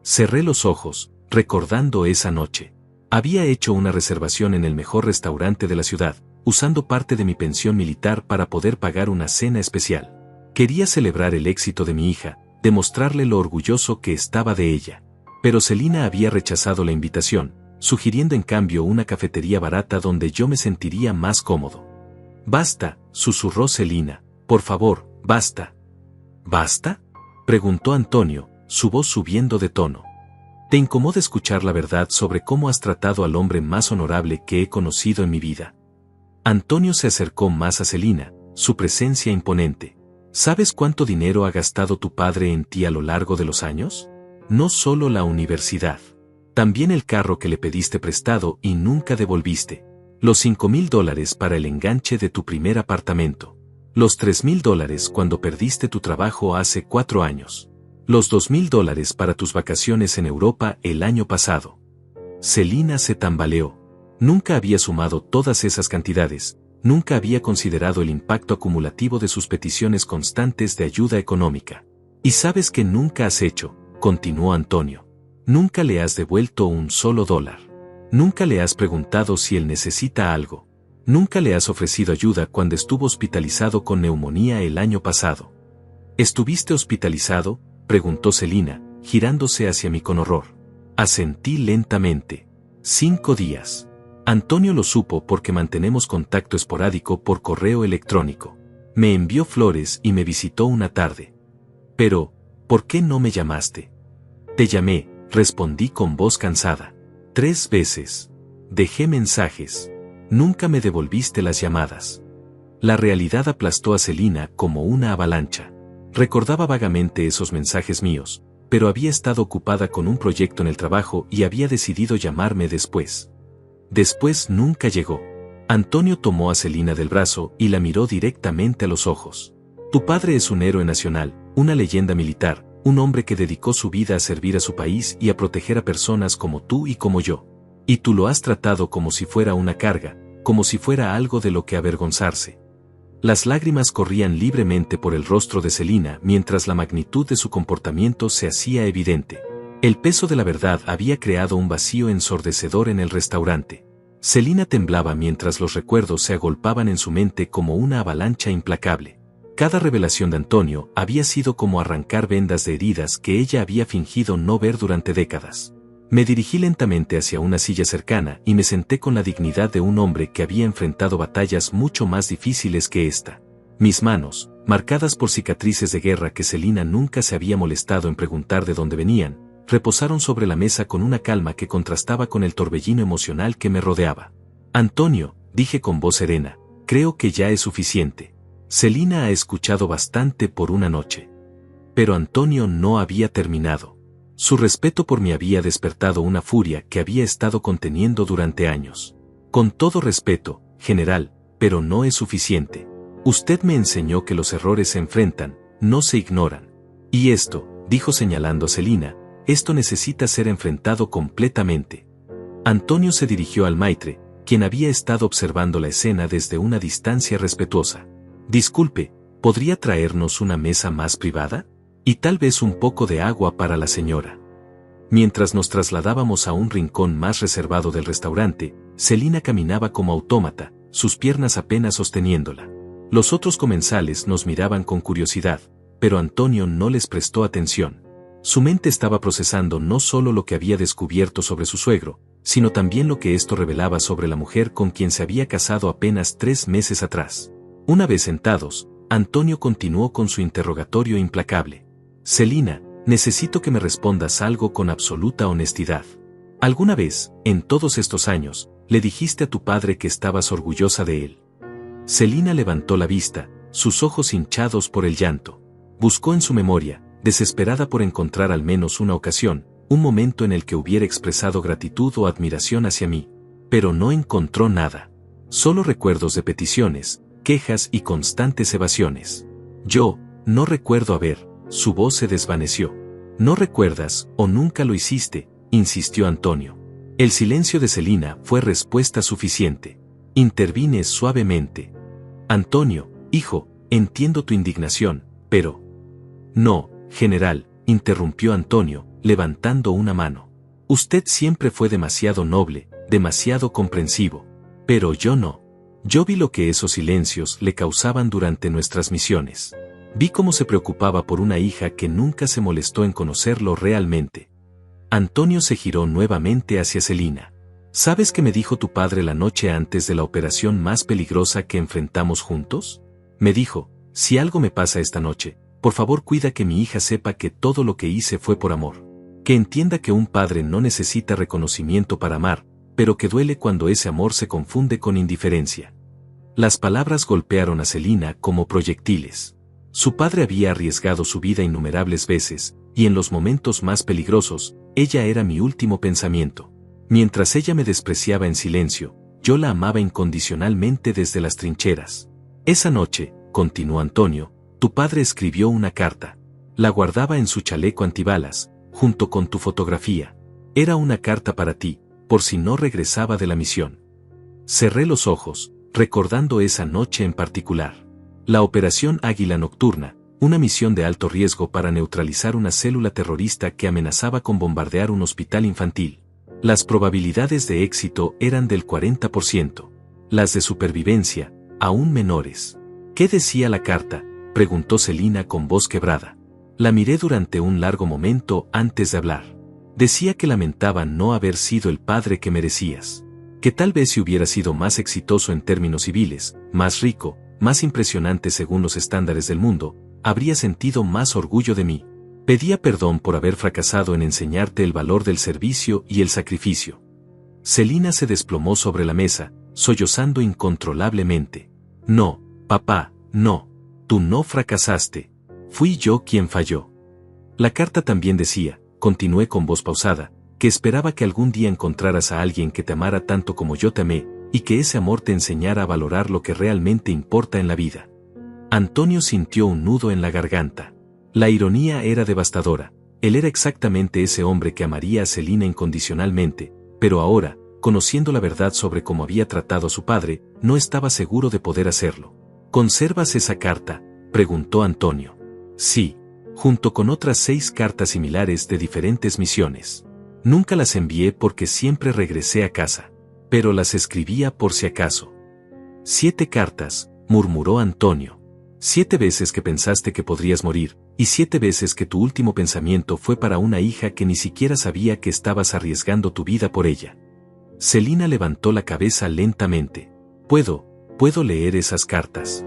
Cerré los ojos, recordando esa noche. Había hecho una reservación en el mejor restaurante de la ciudad, usando parte de mi pensión militar para poder pagar una cena especial. Quería celebrar el éxito de mi hija, demostrarle lo orgulloso que estaba de ella. Pero Celina había rechazado la invitación, sugiriendo en cambio una cafetería barata donde yo me sentiría más cómodo. «Basta», susurró Celina, «por favor, basta». «¿Basta?», preguntó Antonio, su voz subiendo de tono. «¿Te incomoda escuchar la verdad sobre cómo has tratado al hombre más honorable que he conocido en mi vida?». Antonio se acercó más a Celina, su presencia imponente. «¿Sabes cuánto dinero ha gastado tu padre en ti a lo largo de los años? No solo la universidad. También el carro que le pediste prestado y nunca devolviste. Los $5,000 para el enganche de tu primer apartamento. Los $3,000 cuando perdiste tu trabajo hace 4 años. Los $2,000 para tus vacaciones en Europa el año pasado». Celina se tambaleó. Nunca había sumado todas esas cantidades, nunca había considerado el impacto acumulativo de sus peticiones constantes de ayuda económica. «¿Y sabes qué nunca has hecho?», continuó Antonio. «Nunca le has devuelto un solo dólar. Nunca le has preguntado si él necesita algo. Nunca le has ofrecido ayuda cuando estuvo hospitalizado con neumonía el año pasado». «¿Estuviste hospitalizado?», preguntó Celina, girándose hacia mí con horror. Asentí lentamente. 5 días. Antonio lo supo porque mantenemos contacto esporádico por correo electrónico. Me envió flores y me visitó una tarde. «Pero, ¿por qué no me llamaste?». «Te llamé», respondí con voz cansada. 3 veces. Dejé mensajes. Nunca me devolviste las llamadas». La realidad aplastó a Celina como una avalancha. Recordaba vagamente esos mensajes míos, pero había estado ocupada con un proyecto en el trabajo y había decidido llamarme después. Después nunca llegó. Antonio tomó a Celina del brazo y la miró directamente a los ojos. «Tu padre es un héroe nacional, una leyenda militar, un hombre que dedicó su vida a servir a su país y a proteger a personas como tú y como yo. Y tú lo has tratado como si fuera una carga, como si fuera algo de lo que avergonzarse». Las lágrimas corrían libremente por el rostro de Celina mientras la magnitud de su comportamiento se hacía evidente. El peso de la verdad había creado un vacío ensordecedor en el restaurante. Celina temblaba mientras los recuerdos se agolpaban en su mente como una avalancha implacable. Cada revelación de Antonio había sido como arrancar vendas de heridas que ella había fingido no ver durante décadas. Me dirigí lentamente hacia una silla cercana y me senté con la dignidad de un hombre que había enfrentado batallas mucho más difíciles que esta. Mis manos, marcadas por cicatrices de guerra que Celina nunca se había molestado en preguntar de dónde venían, reposaron sobre la mesa con una calma que contrastaba con el torbellino emocional que me rodeaba. «Antonio», dije con voz serena, «creo que ya es suficiente. Celina ha escuchado bastante por una noche». Pero Antonio no había terminado. Su respeto por mí había despertado una furia que había estado conteniendo durante años. «Con todo respeto, general, pero no es suficiente. Usted me enseñó que los errores se enfrentan, no se ignoran. Y esto», dijo señalando a Celina, «esto necesita ser enfrentado completamente». Antonio se dirigió al maitre, quien había estado observando la escena desde una distancia respetuosa. «Disculpe, ¿podría traernos una mesa más privada? Y tal vez un poco de agua para la señora». Mientras nos trasladábamos a un rincón más reservado del restaurante, Celina caminaba como autómata, sus piernas apenas sosteniéndola. Los otros comensales nos miraban con curiosidad, pero Antonio no les prestó atención. Su mente estaba procesando no solo lo que había descubierto sobre su suegro, sino también lo que esto revelaba sobre la mujer con quien se había casado apenas 3 meses atrás. Una vez sentados, Antonio continuó con su interrogatorio implacable. «Celina, necesito que me respondas algo con absoluta honestidad. ¿Alguna vez, en todos estos años, le dijiste a tu padre que estabas orgullosa de él?». Celina levantó la vista, sus ojos hinchados por el llanto. Buscó en su memoria, desesperada por encontrar al menos una ocasión, un momento en el que hubiera expresado gratitud o admiración hacia mí. Pero no encontró nada. Solo recuerdos de peticiones, quejas y constantes evasiones. «Yo, no recuerdo haber». Su voz se desvaneció. «¿No recuerdas, o nunca lo hiciste?», insistió Antonio. El silencio de Celina fue respuesta suficiente. Intervine suavemente. «Antonio, hijo, entiendo tu indignación, pero…». «No, general», interrumpió Antonio, levantando una mano. «Usted siempre fue demasiado noble, demasiado comprensivo. Pero yo no. Yo vi lo que esos silencios le causaban durante nuestras misiones. Vi cómo se preocupaba por una hija que nunca se molestó en conocerlo realmente». Antonio se giró nuevamente hacia Celina. ¿Sabes qué me dijo tu padre la noche antes de la operación más peligrosa que enfrentamos juntos? Me dijo, si algo me pasa esta noche, por favor cuida que mi hija sepa que todo lo que hice fue por amor. Que entienda que un padre no necesita reconocimiento para amar, pero que duele cuando ese amor se confunde con indiferencia. Las palabras golpearon a Celina como proyectiles. Su padre había arriesgado su vida innumerables veces, y en los momentos más peligrosos, ella era mi último pensamiento. Mientras ella me despreciaba en silencio, yo la amaba incondicionalmente desde las trincheras. Esa noche, continuó Antonio, tu padre escribió una carta. La guardaba en su chaleco antibalas, junto con tu fotografía. Era una carta para ti, por si no regresaba de la misión. Cerré los ojos, recordando esa noche en particular. La Operación Águila Nocturna, una misión de alto riesgo para neutralizar una célula terrorista que amenazaba con bombardear un hospital infantil. Las probabilidades de éxito eran del 40%. Las de supervivencia, aún menores. ¿Qué decía la carta?, preguntó Celina con voz quebrada. La miré durante un largo momento antes de hablar. Decía que lamentaba no haber sido el padre que merecías. Que tal vez si hubiera sido más exitoso en términos civiles, más rico, más impresionante según los estándares del mundo, habría sentido más orgullo de mí. Pedía perdón por haber fracasado en enseñarte el valor del servicio y el sacrificio. Celina se desplomó sobre la mesa, sollozando incontrolablemente. No, papá, no. Tú no fracasaste. Fui yo quien falló. La carta también decía, continué con voz pausada, que esperaba que algún día encontraras a alguien que te amara tanto como yo te amé, y que ese amor te enseñara a valorar lo que realmente importa en la vida. Antonio sintió un nudo en la garganta. La ironía era devastadora. Él era exactamente ese hombre que amaría a Celina incondicionalmente, pero ahora, conociendo la verdad sobre cómo había tratado a su padre, no estaba seguro de poder hacerlo. ¿Conservas esa carta?, preguntó Antonio. Sí, junto con otras 6 cartas similares de diferentes misiones. Nunca las envié porque siempre regresé a casa, pero las escribía por si acaso. 7 cartas, murmuró Antonio. 7 veces que pensaste que podrías morir, y 7 veces que tu último pensamiento fue para una hija que ni siquiera sabía que estabas arriesgando tu vida por ella. Celina levantó la cabeza lentamente. Puedo leer esas cartas.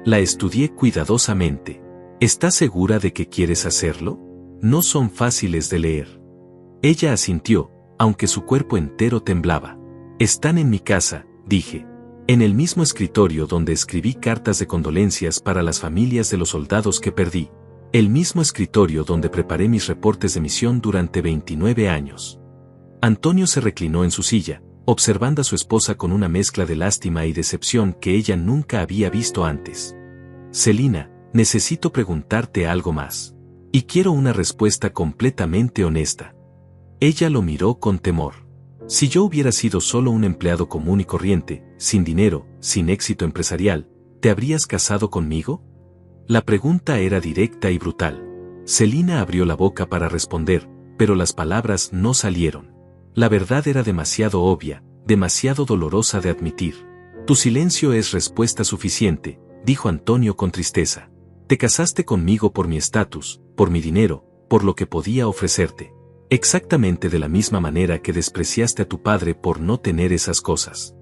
La estudié cuidadosamente. ¿Estás segura de que quieres hacerlo? No son fáciles de leer. Ella asintió, aunque su cuerpo entero temblaba. Están en mi casa, dije. En el mismo escritorio donde escribí cartas de condolencias para las familias de los soldados que perdí. El mismo escritorio donde preparé mis reportes de misión durante 29 años. Antonio se reclinó en su silla, observando a su esposa con una mezcla de lástima y decepción que ella nunca había visto antes. Celina, necesito preguntarte algo más. Y quiero una respuesta completamente honesta. Ella lo miró con temor. Si yo hubiera sido solo un empleado común y corriente, sin dinero, sin éxito empresarial, ¿te habrías casado conmigo? La pregunta era directa y brutal. Celina abrió la boca para responder, pero las palabras no salieron. La verdad era demasiado obvia, demasiado dolorosa de admitir. Tu silencio es respuesta suficiente, dijo Antonio con tristeza. Te casaste conmigo por mi estatus, por mi dinero, por lo que podía ofrecerte. Exactamente de la misma manera que despreciaste a tu padre por no tener esas cosas.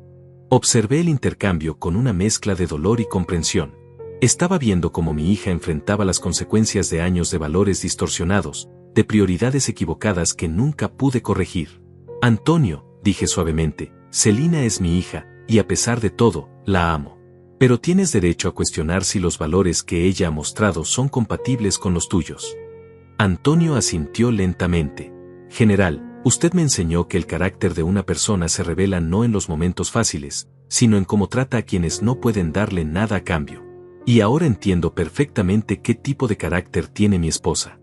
Observé el intercambio con una mezcla de dolor y comprensión. Estaba viendo cómo mi hija enfrentaba las consecuencias de años de valores distorsionados, de prioridades equivocadas que nunca pude corregir. Antonio, dije suavemente, Celina es mi hija, y a pesar de todo, la amo. Pero tienes derecho a cuestionar si los valores que ella ha mostrado son compatibles con los tuyos. Antonio asintió lentamente. General, usted me enseñó que el carácter de una persona se revela no en los momentos fáciles, sino en cómo trata a quienes no pueden darle nada a cambio. Y ahora entiendo perfectamente qué tipo de carácter tiene mi esposa.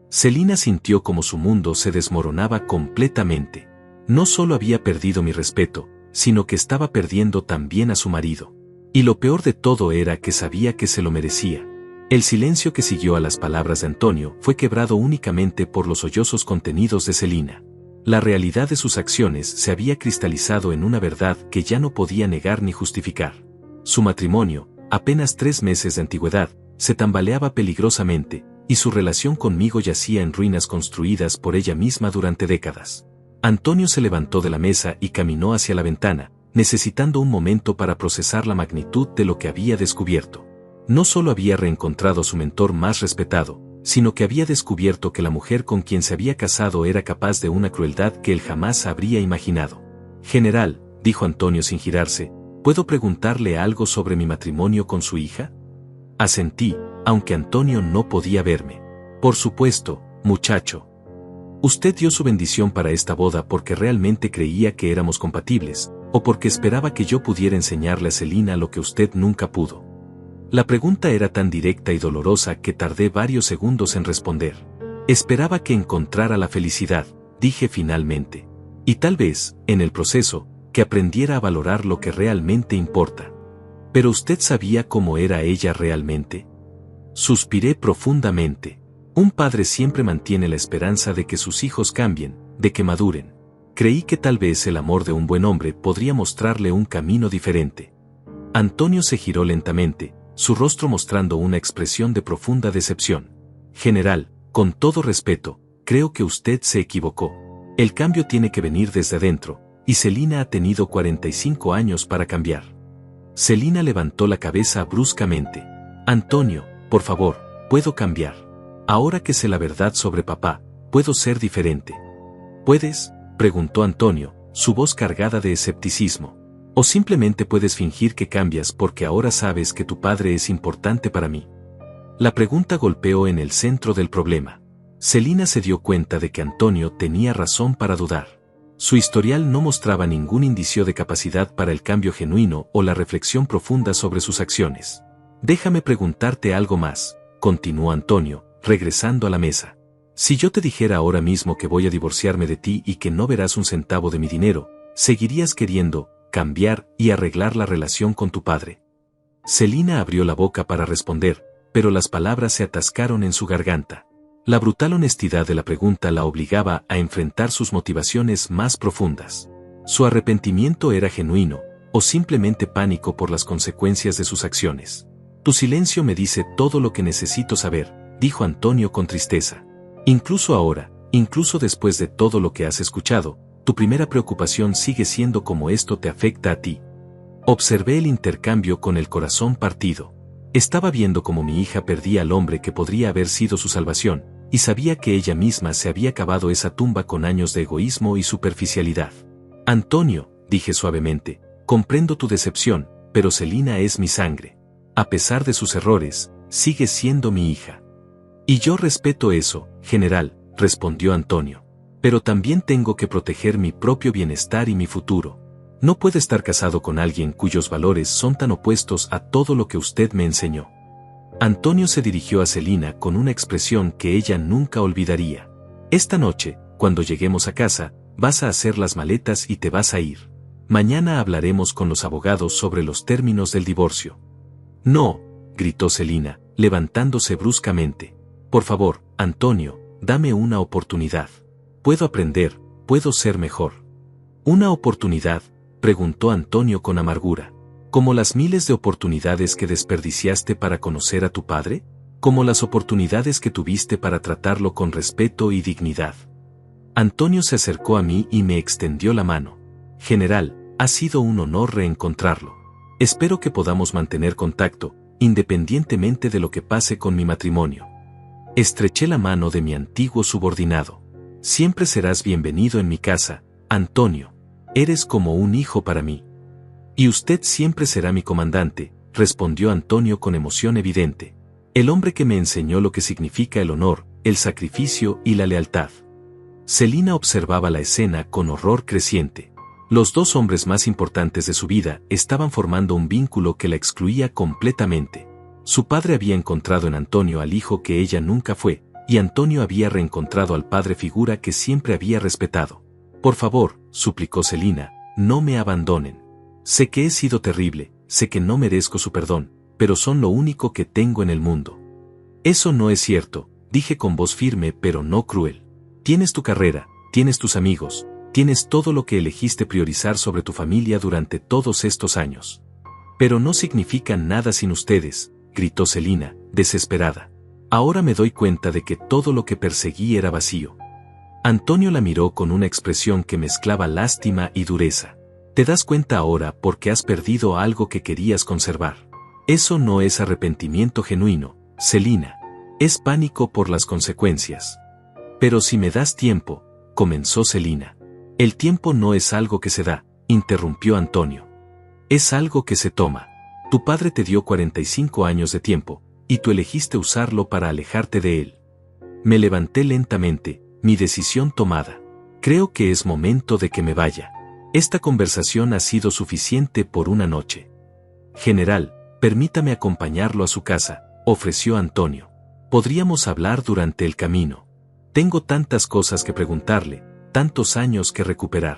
Celina sintió como su mundo se desmoronaba completamente. No solo había perdido mi respeto, sino que estaba perdiendo también a su marido. Y lo peor de todo era que sabía que se lo merecía. El silencio que siguió a las palabras de Antonio fue quebrado únicamente por los sollozos contenidos de Celina. La realidad de sus acciones se había cristalizado en una verdad que ya no podía negar ni justificar. Su matrimonio, apenas 3 meses de antigüedad, se tambaleaba peligrosamente, y su relación conmigo yacía en ruinas construidas por ella misma durante décadas. Antonio se levantó de la mesa y caminó hacia la ventana, necesitando un momento para procesar la magnitud de lo que había descubierto. No solo había reencontrado a su mentor más respetado, sino que había descubierto que la mujer con quien se había casado era capaz de una crueldad que él jamás habría imaginado. «General», dijo Antonio sin girarse, «¿puedo preguntarle algo sobre mi matrimonio con su hija?» Asentí, aunque Antonio no podía verme. «Por supuesto, muchacho. Usted dio su bendición para esta boda porque realmente creía que éramos compatibles, o porque esperaba que yo pudiera enseñarle a Celina lo que usted nunca pudo». La pregunta era tan directa y dolorosa que tardé varios segundos en responder. «Esperaba que encontrara la felicidad», dije finalmente. «Y tal vez, en el proceso, que aprendiera a valorar lo que realmente importa». «¿Pero usted sabía cómo era ella realmente?» Suspiré profundamente. Un padre siempre mantiene la esperanza de que sus hijos cambien, de que maduren. Creí que tal vez el amor de un buen hombre podría mostrarle un camino diferente. Antonio se giró lentamente, su rostro mostrando una expresión de profunda decepción. «General, con todo respeto, creo que usted se equivocó. El cambio tiene que venir desde adentro, y Celina ha tenido 45 años para cambiar». Celina levantó la cabeza bruscamente. «Antonio, por favor, puedo cambiar. Ahora que sé la verdad sobre papá, puedo ser diferente». «¿Puedes?», preguntó Antonio, su voz cargada de escepticismo. «¿O simplemente puedes fingir que cambias porque ahora sabes que tu padre es importante para mí?». La pregunta golpeó en el centro del problema. Celina se dio cuenta de que Antonio tenía razón para dudar. Su historial no mostraba ningún indicio de capacidad para el cambio genuino o la reflexión profunda sobre sus acciones. «Déjame preguntarte algo más», continuó Antonio, regresando a la mesa. «Si yo te dijera ahora mismo que voy a divorciarme de ti y que no verás un centavo de mi dinero, ¿seguirías queriendo cambiar y arreglar la relación con tu padre?» Celina abrió la boca para responder, pero las palabras se atascaron en su garganta. La brutal honestidad de la pregunta la obligaba a enfrentar sus motivaciones más profundas. ¿Su arrepentimiento era genuino, o simplemente pánico por las consecuencias de sus acciones? «Tu silencio me dice todo lo que necesito saber», dijo Antonio con tristeza. «Incluso ahora, incluso después de todo lo que has escuchado, tu primera preocupación sigue siendo cómo esto te afecta a ti». Observé el intercambio con el corazón partido. Estaba viendo cómo mi hija perdía al hombre que podría haber sido su salvación, y sabía que ella misma se había cavado esa tumba con años de egoísmo y superficialidad. «Antonio», dije suavemente, «comprendo tu decepción, pero Celina es mi sangre. A pesar de sus errores, sigue siendo mi hija». «Y yo respeto eso, general», respondió Antonio. «Pero también tengo que proteger mi propio bienestar y mi futuro. No puedo estar casado con alguien cuyos valores son tan opuestos a todo lo que usted me enseñó». Antonio se dirigió a Celina con una expresión que ella nunca olvidaría. «Esta noche, cuando lleguemos a casa, vas a hacer las maletas y te vas a ir. Mañana hablaremos con los abogados sobre los términos del divorcio». «No», gritó Celina, levantándose bruscamente. «Por favor, Antonio, dame una oportunidad. Puedo aprender, puedo ser mejor». «¿Una oportunidad?», preguntó Antonio con amargura. «¿Como las miles de oportunidades que desperdiciaste para conocer a tu padre? ¿Como las oportunidades que tuviste para tratarlo con respeto y dignidad?». Antonio se acercó a mí y me extendió la mano. «General, ha sido un honor reencontrarlo. Espero que podamos mantener contacto, independientemente de lo que pase con mi matrimonio». Estreché la mano de mi antiguo subordinado. «Siempre serás bienvenido en mi casa, Antonio. Eres como un hijo para mí». «Y usted siempre será mi comandante», respondió Antonio con emoción evidente. «El hombre que me enseñó lo que significa el honor, el sacrificio y la lealtad». Celina observaba la escena con horror creciente. Los dos hombres más importantes de su vida estaban formando un vínculo que la excluía completamente. Su padre había encontrado en Antonio al hijo que ella nunca fue, y Antonio había reencontrado al padre figura que siempre había respetado. «Por favor», suplicó Celina, «no me abandonen. Sé que he sido terrible, sé que no merezco su perdón, pero son lo único que tengo en el mundo». «Eso no es cierto», dije con voz firme pero no cruel. «Tienes tu carrera, tienes tus amigos, tienes todo lo que elegiste priorizar sobre tu familia durante todos estos años. Pero no significan nada sin ustedes», gritó Celina, desesperada. «Ahora me doy cuenta de que todo lo que perseguí era vacío. Antonio la miró con una expresión que mezclaba lástima y dureza. Te das cuenta ahora porque has perdido algo que querías conservar. Eso no es arrepentimiento genuino, Celina. Es pánico por las consecuencias. Pero si me das tiempo, comenzó Celina. El tiempo no es algo que se da, interrumpió Antonio. Es algo que se toma. Tu padre te dio 45 años de tiempo, y tú elegiste usarlo para alejarte de él. Me levanté lentamente, mi decisión tomada. Creo que es momento de que me vaya. Esta conversación ha sido suficiente por una noche. General, permítame acompañarlo a su casa, ofreció Antonio. Podríamos hablar durante el camino. Tengo tantas cosas que preguntarle, tantos años que recuperar.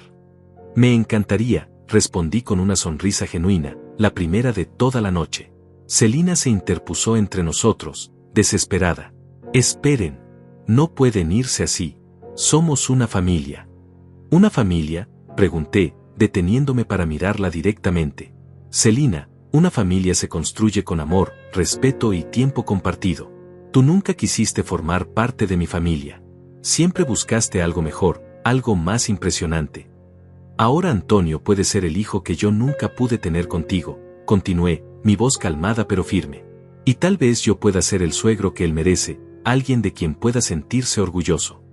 Me encantaría, respondí con una sonrisa genuina, la primera de toda la noche. Celina se interpuso entre nosotros, desesperada. Esperen. No pueden irse así. Somos una familia. ¿Una familia?, pregunté, deteniéndome para mirarla directamente. Celina, una familia se construye con amor, respeto y tiempo compartido. Tú nunca quisiste formar parte de mi familia. Siempre buscaste algo mejor, algo más impresionante. Ahora Antonio puede ser el hijo que yo nunca pude tener contigo, continué, mi voz calmada pero firme. Y tal vez yo pueda ser el suegro que él merece, alguien de quien pueda sentirse orgulloso.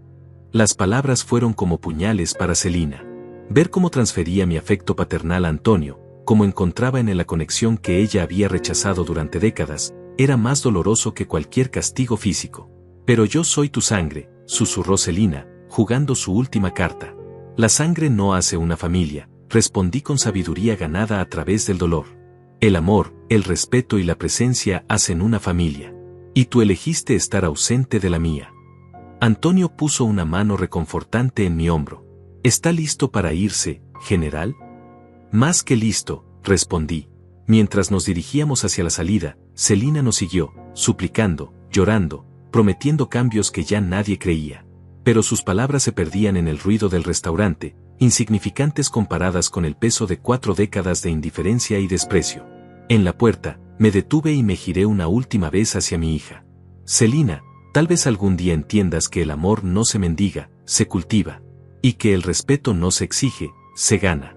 Las palabras fueron como puñales para Celina. Ver cómo transfería mi afecto paternal a Antonio, cómo encontraba en él la conexión que ella había rechazado durante décadas, era más doloroso que cualquier castigo físico. Pero yo soy tu sangre, susurró Celina, jugando su última carta. La sangre no hace una familia, respondí con sabiduría ganada a través del dolor. El amor, el respeto y la presencia hacen una familia. Y tú elegiste estar ausente de la mía. Antonio puso una mano reconfortante en mi hombro. ¿Está listo para irse, general? Más que listo, respondí. Mientras nos dirigíamos hacia la salida, Celina nos siguió, suplicando, llorando, prometiendo cambios que ya nadie creía. Pero sus palabras se perdían en el ruido del restaurante, insignificantes comparadas con el peso de 4 décadas de indiferencia y desprecio. En la puerta, me detuve y me giré una última vez hacia mi hija. Celina, tal vez algún día entiendas que el amor no se mendiga, se cultiva. Y que el respeto no se exige, se gana.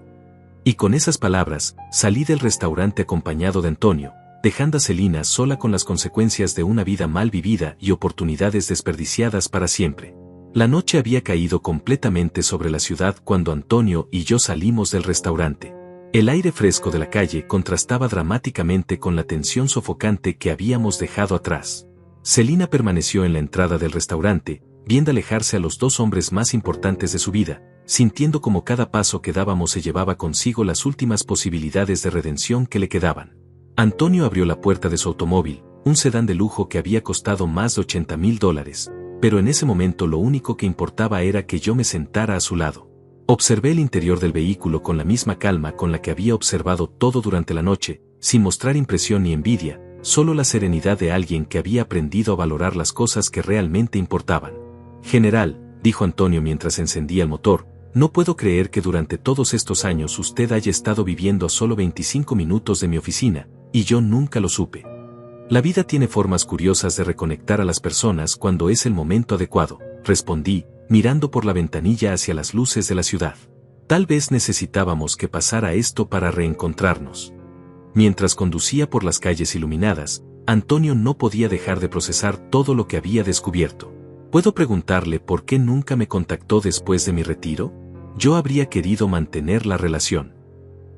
Y con esas palabras, salí del restaurante acompañado de Antonio, dejando a Celina sola con las consecuencias de una vida mal vivida y oportunidades desperdiciadas para siempre. La noche había caído completamente sobre la ciudad cuando Antonio y yo salimos del restaurante. El aire fresco de la calle contrastaba dramáticamente con la tensión sofocante que habíamos dejado atrás. Celina permaneció en la entrada del restaurante, viendo alejarse a los 2 hombres más importantes de su vida, sintiendo como cada paso que dábamos se llevaba consigo las últimas posibilidades de redención que le quedaban. Antonio abrió la puerta de su automóvil, un sedán de lujo que había costado más de $80,000, pero en ese momento lo único que importaba era que yo me sentara a su lado. Observé el interior del vehículo con la misma calma con la que había observado todo durante la noche, sin mostrar impresión ni envidia, solo la serenidad de alguien que había aprendido a valorar las cosas que realmente importaban. General, dijo Antonio mientras encendía el motor, no puedo creer que durante todos estos años usted haya estado viviendo a solo 25 minutos de mi oficina, y yo nunca lo supe. La vida tiene formas curiosas de reconectar a las personas cuando es el momento adecuado, respondí, mirando por la ventanilla hacia las luces de la ciudad. Tal vez necesitábamos que pasara esto para reencontrarnos. Mientras conducía por las calles iluminadas, Antonio no podía dejar de procesar todo lo que había descubierto. ¿Puedo preguntarle por qué nunca me contactó después de mi retiro? Yo habría querido mantener la relación.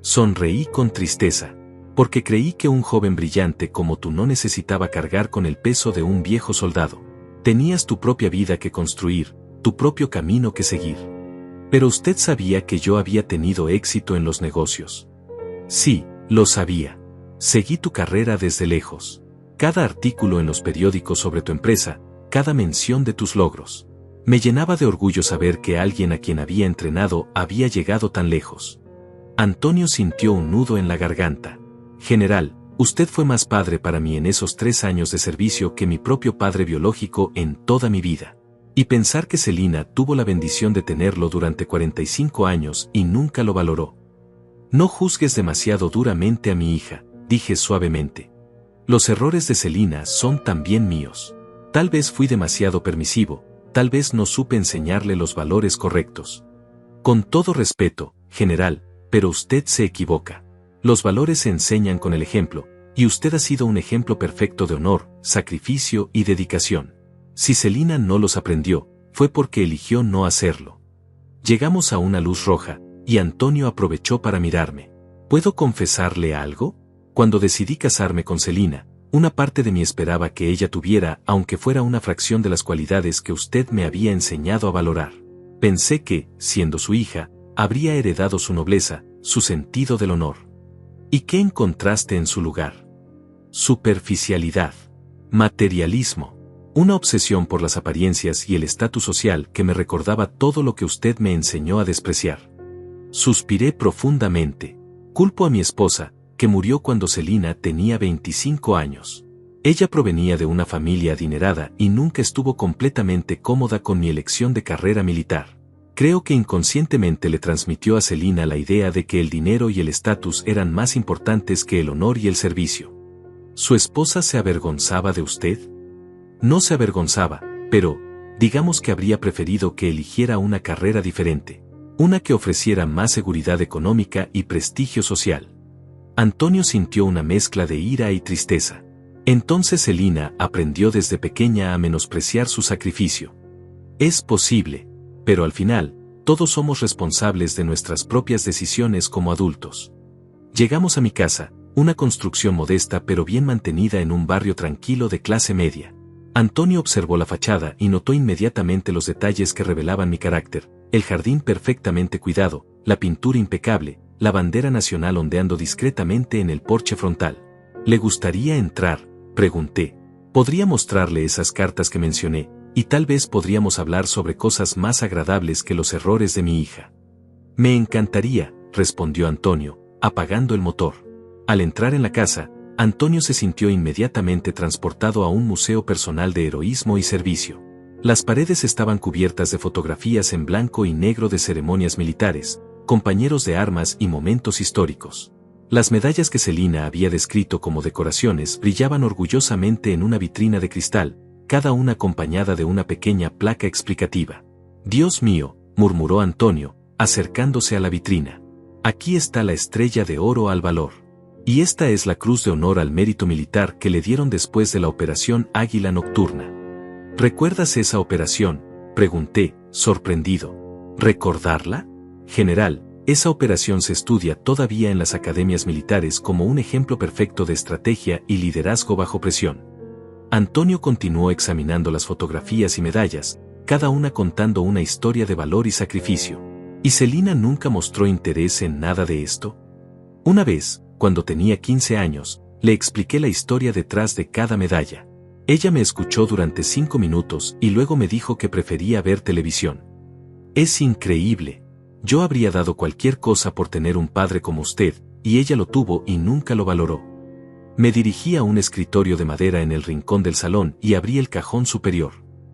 Sonreí con tristeza. Porque creí que un joven brillante como tú no necesitaba cargar con el peso de un viejo soldado. Tenías tu propia vida que construir, tu propio camino que seguir. Pero usted sabía que yo había tenido éxito en los negocios. Sí, lo sabía. Seguí tu carrera desde lejos. Cada artículo en los periódicos sobre tu empresa, cada mención de tus logros. Me llenaba de orgullo saber que alguien a quien había entrenado había llegado tan lejos. Antonio sintió un nudo en la garganta. General, usted fue más padre para mí en esos 3 años de servicio que mi propio padre biológico en toda mi vida. Y pensar que Celina tuvo la bendición de tenerlo durante 45 años y nunca lo valoró. No juzgues demasiado duramente a mi hija, dije suavemente. Los errores de Celina son también míos. Tal vez fui demasiado permisivo, tal vez no supe enseñarle los valores correctos. Con todo respeto, general, pero usted se equivoca. Los valores se enseñan con el ejemplo, y usted ha sido un ejemplo perfecto de honor, sacrificio y dedicación. Si Celina no los aprendió, fue porque eligió no hacerlo. Llegamos a una luz roja, y Antonio aprovechó para mirarme. ¿Puedo confesarle algo? Cuando decidí casarme con Celina, una parte de mí esperaba que ella tuviera, aunque fuera una fracción de las cualidades que usted me había enseñado a valorar. Pensé que, siendo su hija, habría heredado su nobleza, su sentido del honor. ¿Y qué encontraste en su lugar? Superficialidad. Materialismo. Una obsesión por las apariencias y el estatus social que me recordaba todo lo que usted me enseñó a despreciar. Suspiré profundamente. Culpo a mi esposa, que murió cuando Celina tenía 25 años. Ella provenía de una familia adinerada y nunca estuvo completamente cómoda con mi elección de carrera militar. Creo que inconscientemente le transmitió a Celina la idea de que el dinero y el estatus eran más importantes que el honor y el servicio. ¿Su esposa se avergonzaba de usted? No se avergonzaba, pero, digamos que habría preferido que eligiera una carrera diferente, una que ofreciera más seguridad económica y prestigio social. Antonio sintió una mezcla de ira y tristeza. Entonces Celina aprendió desde pequeña a menospreciar su sacrificio. Es posible, pero al final, todos somos responsables de nuestras propias decisiones como adultos. Llegamos a mi casa, una construcción modesta pero bien mantenida en un barrio tranquilo de clase media. Antonio observó la fachada y notó inmediatamente los detalles que revelaban mi carácter: el jardín perfectamente cuidado, la pintura impecable, la bandera nacional ondeando discretamente en el porche frontal. ¿Le gustaría entrar?, pregunté. Podría mostrarle esas cartas que mencioné, y tal vez podríamos hablar sobre cosas más agradables que los errores de mi hija. Me encantaría, respondió Antonio, apagando el motor. Al entrar en la casa, Antonio se sintió inmediatamente transportado a un museo personal de heroísmo y servicio. Las paredes estaban cubiertas de fotografías en blanco y negro de ceremonias militares, compañeros de armas y momentos históricos. Las medallas que Celina había descrito como decoraciones brillaban orgullosamente en una vitrina de cristal, cada una acompañada de una pequeña placa explicativa. «Dios mío», murmuró Antonio, acercándose a la vitrina. «Aquí está la estrella de oro al valor. Y esta es la cruz de honor al mérito militar que le dieron después de la operación Águila Nocturna». «¿Recuerdas esa operación?», pregunté, sorprendido. «¿Recordarla? General, esa operación se estudia todavía en las academias militares como un ejemplo perfecto de estrategia y liderazgo bajo presión». Antonio continuó examinando las fotografías y medallas, cada una contando una historia de valor y sacrificio. ¿Y Celina nunca mostró interés en nada de esto? Una vez, cuando tenía 15 años, le expliqué la historia detrás de cada medalla. Ella me escuchó durante 5 minutos y luego me dijo que prefería ver televisión. «Es increíble. Yo habría dado cualquier cosa por tener un padre como usted, y ella lo tuvo y nunca lo valoró». Me dirigí a un escritorio de madera en el rincón del salón y abrí el cajón superior.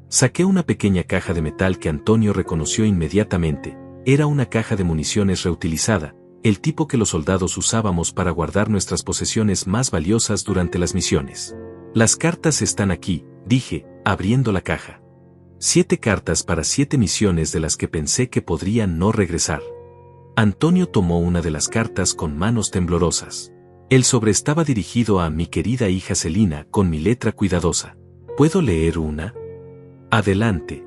Saqué una pequeña caja de metal que Antonio reconoció inmediatamente. Era una caja de municiones reutilizada, el tipo que los soldados usábamos para guardar nuestras posesiones más valiosas durante las misiones. «Las cartas están aquí», dije, abriendo la caja. 7 cartas para 7 misiones de las que pensé que podrían no regresar. Antonio tomó una de las cartas con manos temblorosas. El sobre estaba dirigido a mi querida hija Celina con mi letra cuidadosa. ¿Puedo leer una? Adelante.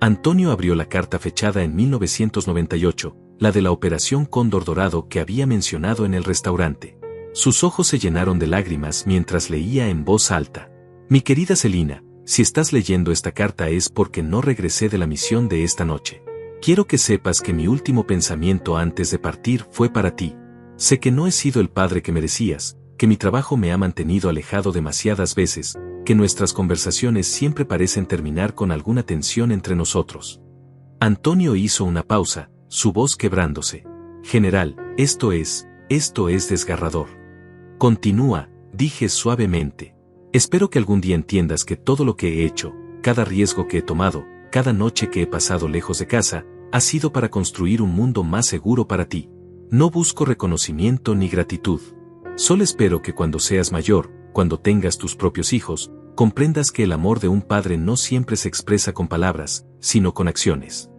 Antonio abrió la carta fechada en 1998, la de la Operación Cóndor Dorado que había mencionado en el restaurante. Sus ojos se llenaron de lágrimas mientras leía en voz alta. «Mi querida Celina, si estás leyendo esta carta es porque no regresé de la misión de esta noche. Quiero que sepas que mi último pensamiento antes de partir fue para ti. Sé que no he sido el padre que merecías, que mi trabajo me ha mantenido alejado demasiadas veces, que nuestras conversaciones siempre parecen terminar con alguna tensión entre nosotros». Antonio hizo una pausa, su voz quebrándose. «General, esto es desgarrador». «Continúa», dije suavemente. «Espero que algún día entiendas que todo lo que he hecho, cada riesgo que he tomado, cada noche que he pasado lejos de casa, ha sido para construir un mundo más seguro para ti. No busco reconocimiento ni gratitud. Solo espero que cuando seas mayor, cuando tengas tus propios hijos, comprendas que el amor de un padre no siempre se expresa con palabras, sino con acciones.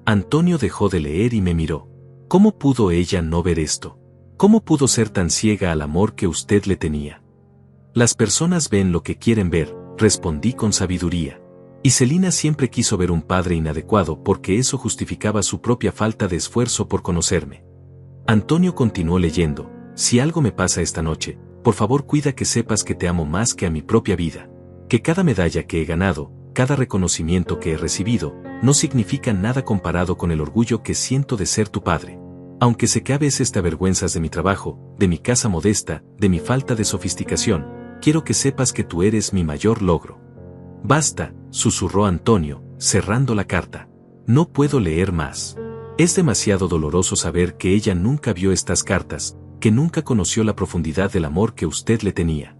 Antonio dejó de leer y me miró. ¿Cómo pudo ella no ver esto? ¿Cómo pudo ser tan ciega al amor que usted le tenía? Las personas ven lo que quieren ver, respondí con sabiduría. Y Celina siempre quiso ver un padre inadecuado porque eso justificaba su propia falta de esfuerzo por conocerme. Antonio continuó leyendo. Si algo me pasa esta noche, por favor cuida que sepas que te amo más que a mi propia vida. Que cada medalla que he ganado, cada reconocimiento que he recibido, no significa nada comparado con el orgullo que siento de ser tu padre. Aunque sé que a veces te avergüenzas de mi trabajo, de mi casa modesta, de mi falta de sofisticación, quiero que sepas que tú eres mi mayor logro. Basta, susurró Antonio, cerrando la carta. No puedo leer más. Es demasiado doloroso saber que ella nunca vio estas cartas, que nunca conoció la profundidad del amor que usted le tenía.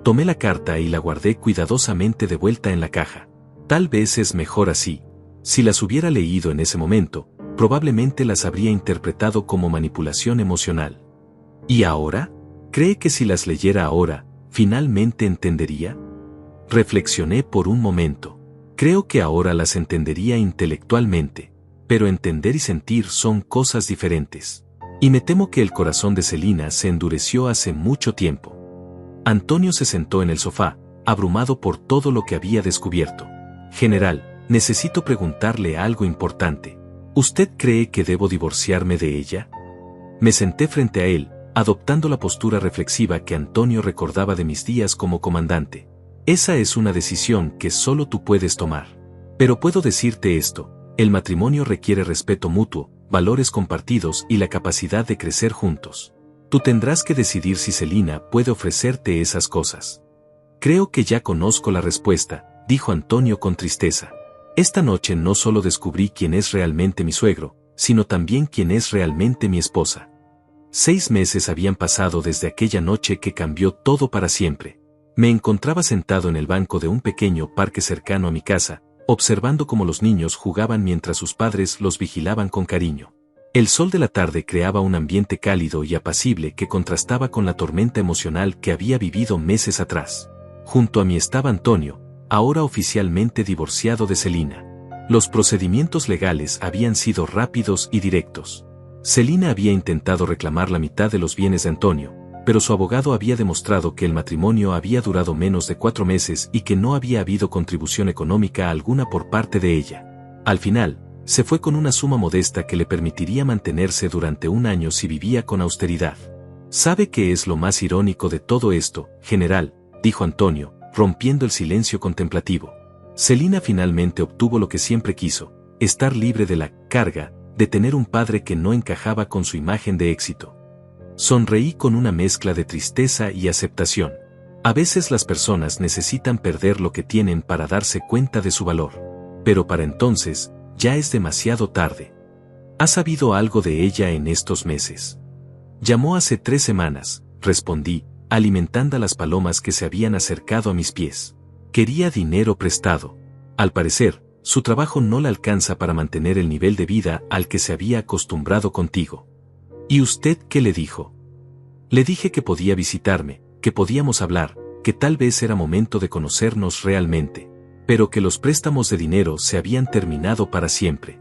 Tomé la carta y la guardé cuidadosamente de vuelta en la caja. Tal vez es mejor así. Si las hubiera leído en ese momento, probablemente las habría interpretado como manipulación emocional. ¿Y ahora? ¿Cree que si las leyera ahora, finalmente entendería? Reflexioné por un momento. Creo que ahora las entendería intelectualmente, pero entender y sentir son cosas diferentes. Y me temo que el corazón de Celina se endureció hace mucho tiempo. Antonio se sentó en el sofá, abrumado por todo lo que había descubierto. General, necesito preguntarle algo importante. ¿Usted cree que debo divorciarme de ella? Me senté frente a él, adoptando la postura reflexiva que Antonio recordaba de mis días como comandante. Esa es una decisión que solo tú puedes tomar. Pero puedo decirte esto, el matrimonio requiere respeto mutuo, valores compartidos y la capacidad de crecer juntos. Tú tendrás que decidir si Celina puede ofrecerte esas cosas. Creo que ya conozco la respuesta, dijo Antonio con tristeza. Esta noche no solo descubrí quién es realmente mi suegro, sino también quién es realmente mi esposa. 6 meses habían pasado desde aquella noche que cambió todo para siempre. Me encontraba sentado en el banco de un pequeño parque cercano a mi casa, observando cómo los niños jugaban mientras sus padres los vigilaban con cariño. El sol de la tarde creaba un ambiente cálido y apacible que contrastaba con la tormenta emocional que había vivido meses atrás. Junto a mí estaba Antonio, ahora oficialmente divorciado de Celina. Los procedimientos legales habían sido rápidos y directos. Celina había intentado reclamar la mitad de los bienes de Antonio, pero su abogado había demostrado que el matrimonio había durado menos de 4 meses y que no había habido contribución económica alguna por parte de ella. Al final, se fue con una suma modesta que le permitiría mantenerse durante 1 año si vivía con austeridad. ¿Sabe qué es lo más irónico de todo esto, general?, dijo Antonio, rompiendo el silencio contemplativo. Celina finalmente obtuvo lo que siempre quiso, estar libre de la carga de tener un padre que no encajaba con su imagen de éxito. Sonreí con una mezcla de tristeza y aceptación. A veces las personas necesitan perder lo que tienen para darse cuenta de su valor. Pero para entonces, ya es demasiado tarde. ¿Has sabido algo de ella en estos meses? Llamó hace 3 semanas, respondí, alimentando a las palomas que se habían acercado a mis pies. Quería dinero prestado. Al parecer, su trabajo no le alcanza para mantener el nivel de vida al que se había acostumbrado contigo. ¿Y usted qué le dijo? Le dije que podía visitarme, que podíamos hablar, que tal vez era momento de conocernos realmente, pero que los préstamos de dinero se habían terminado para siempre.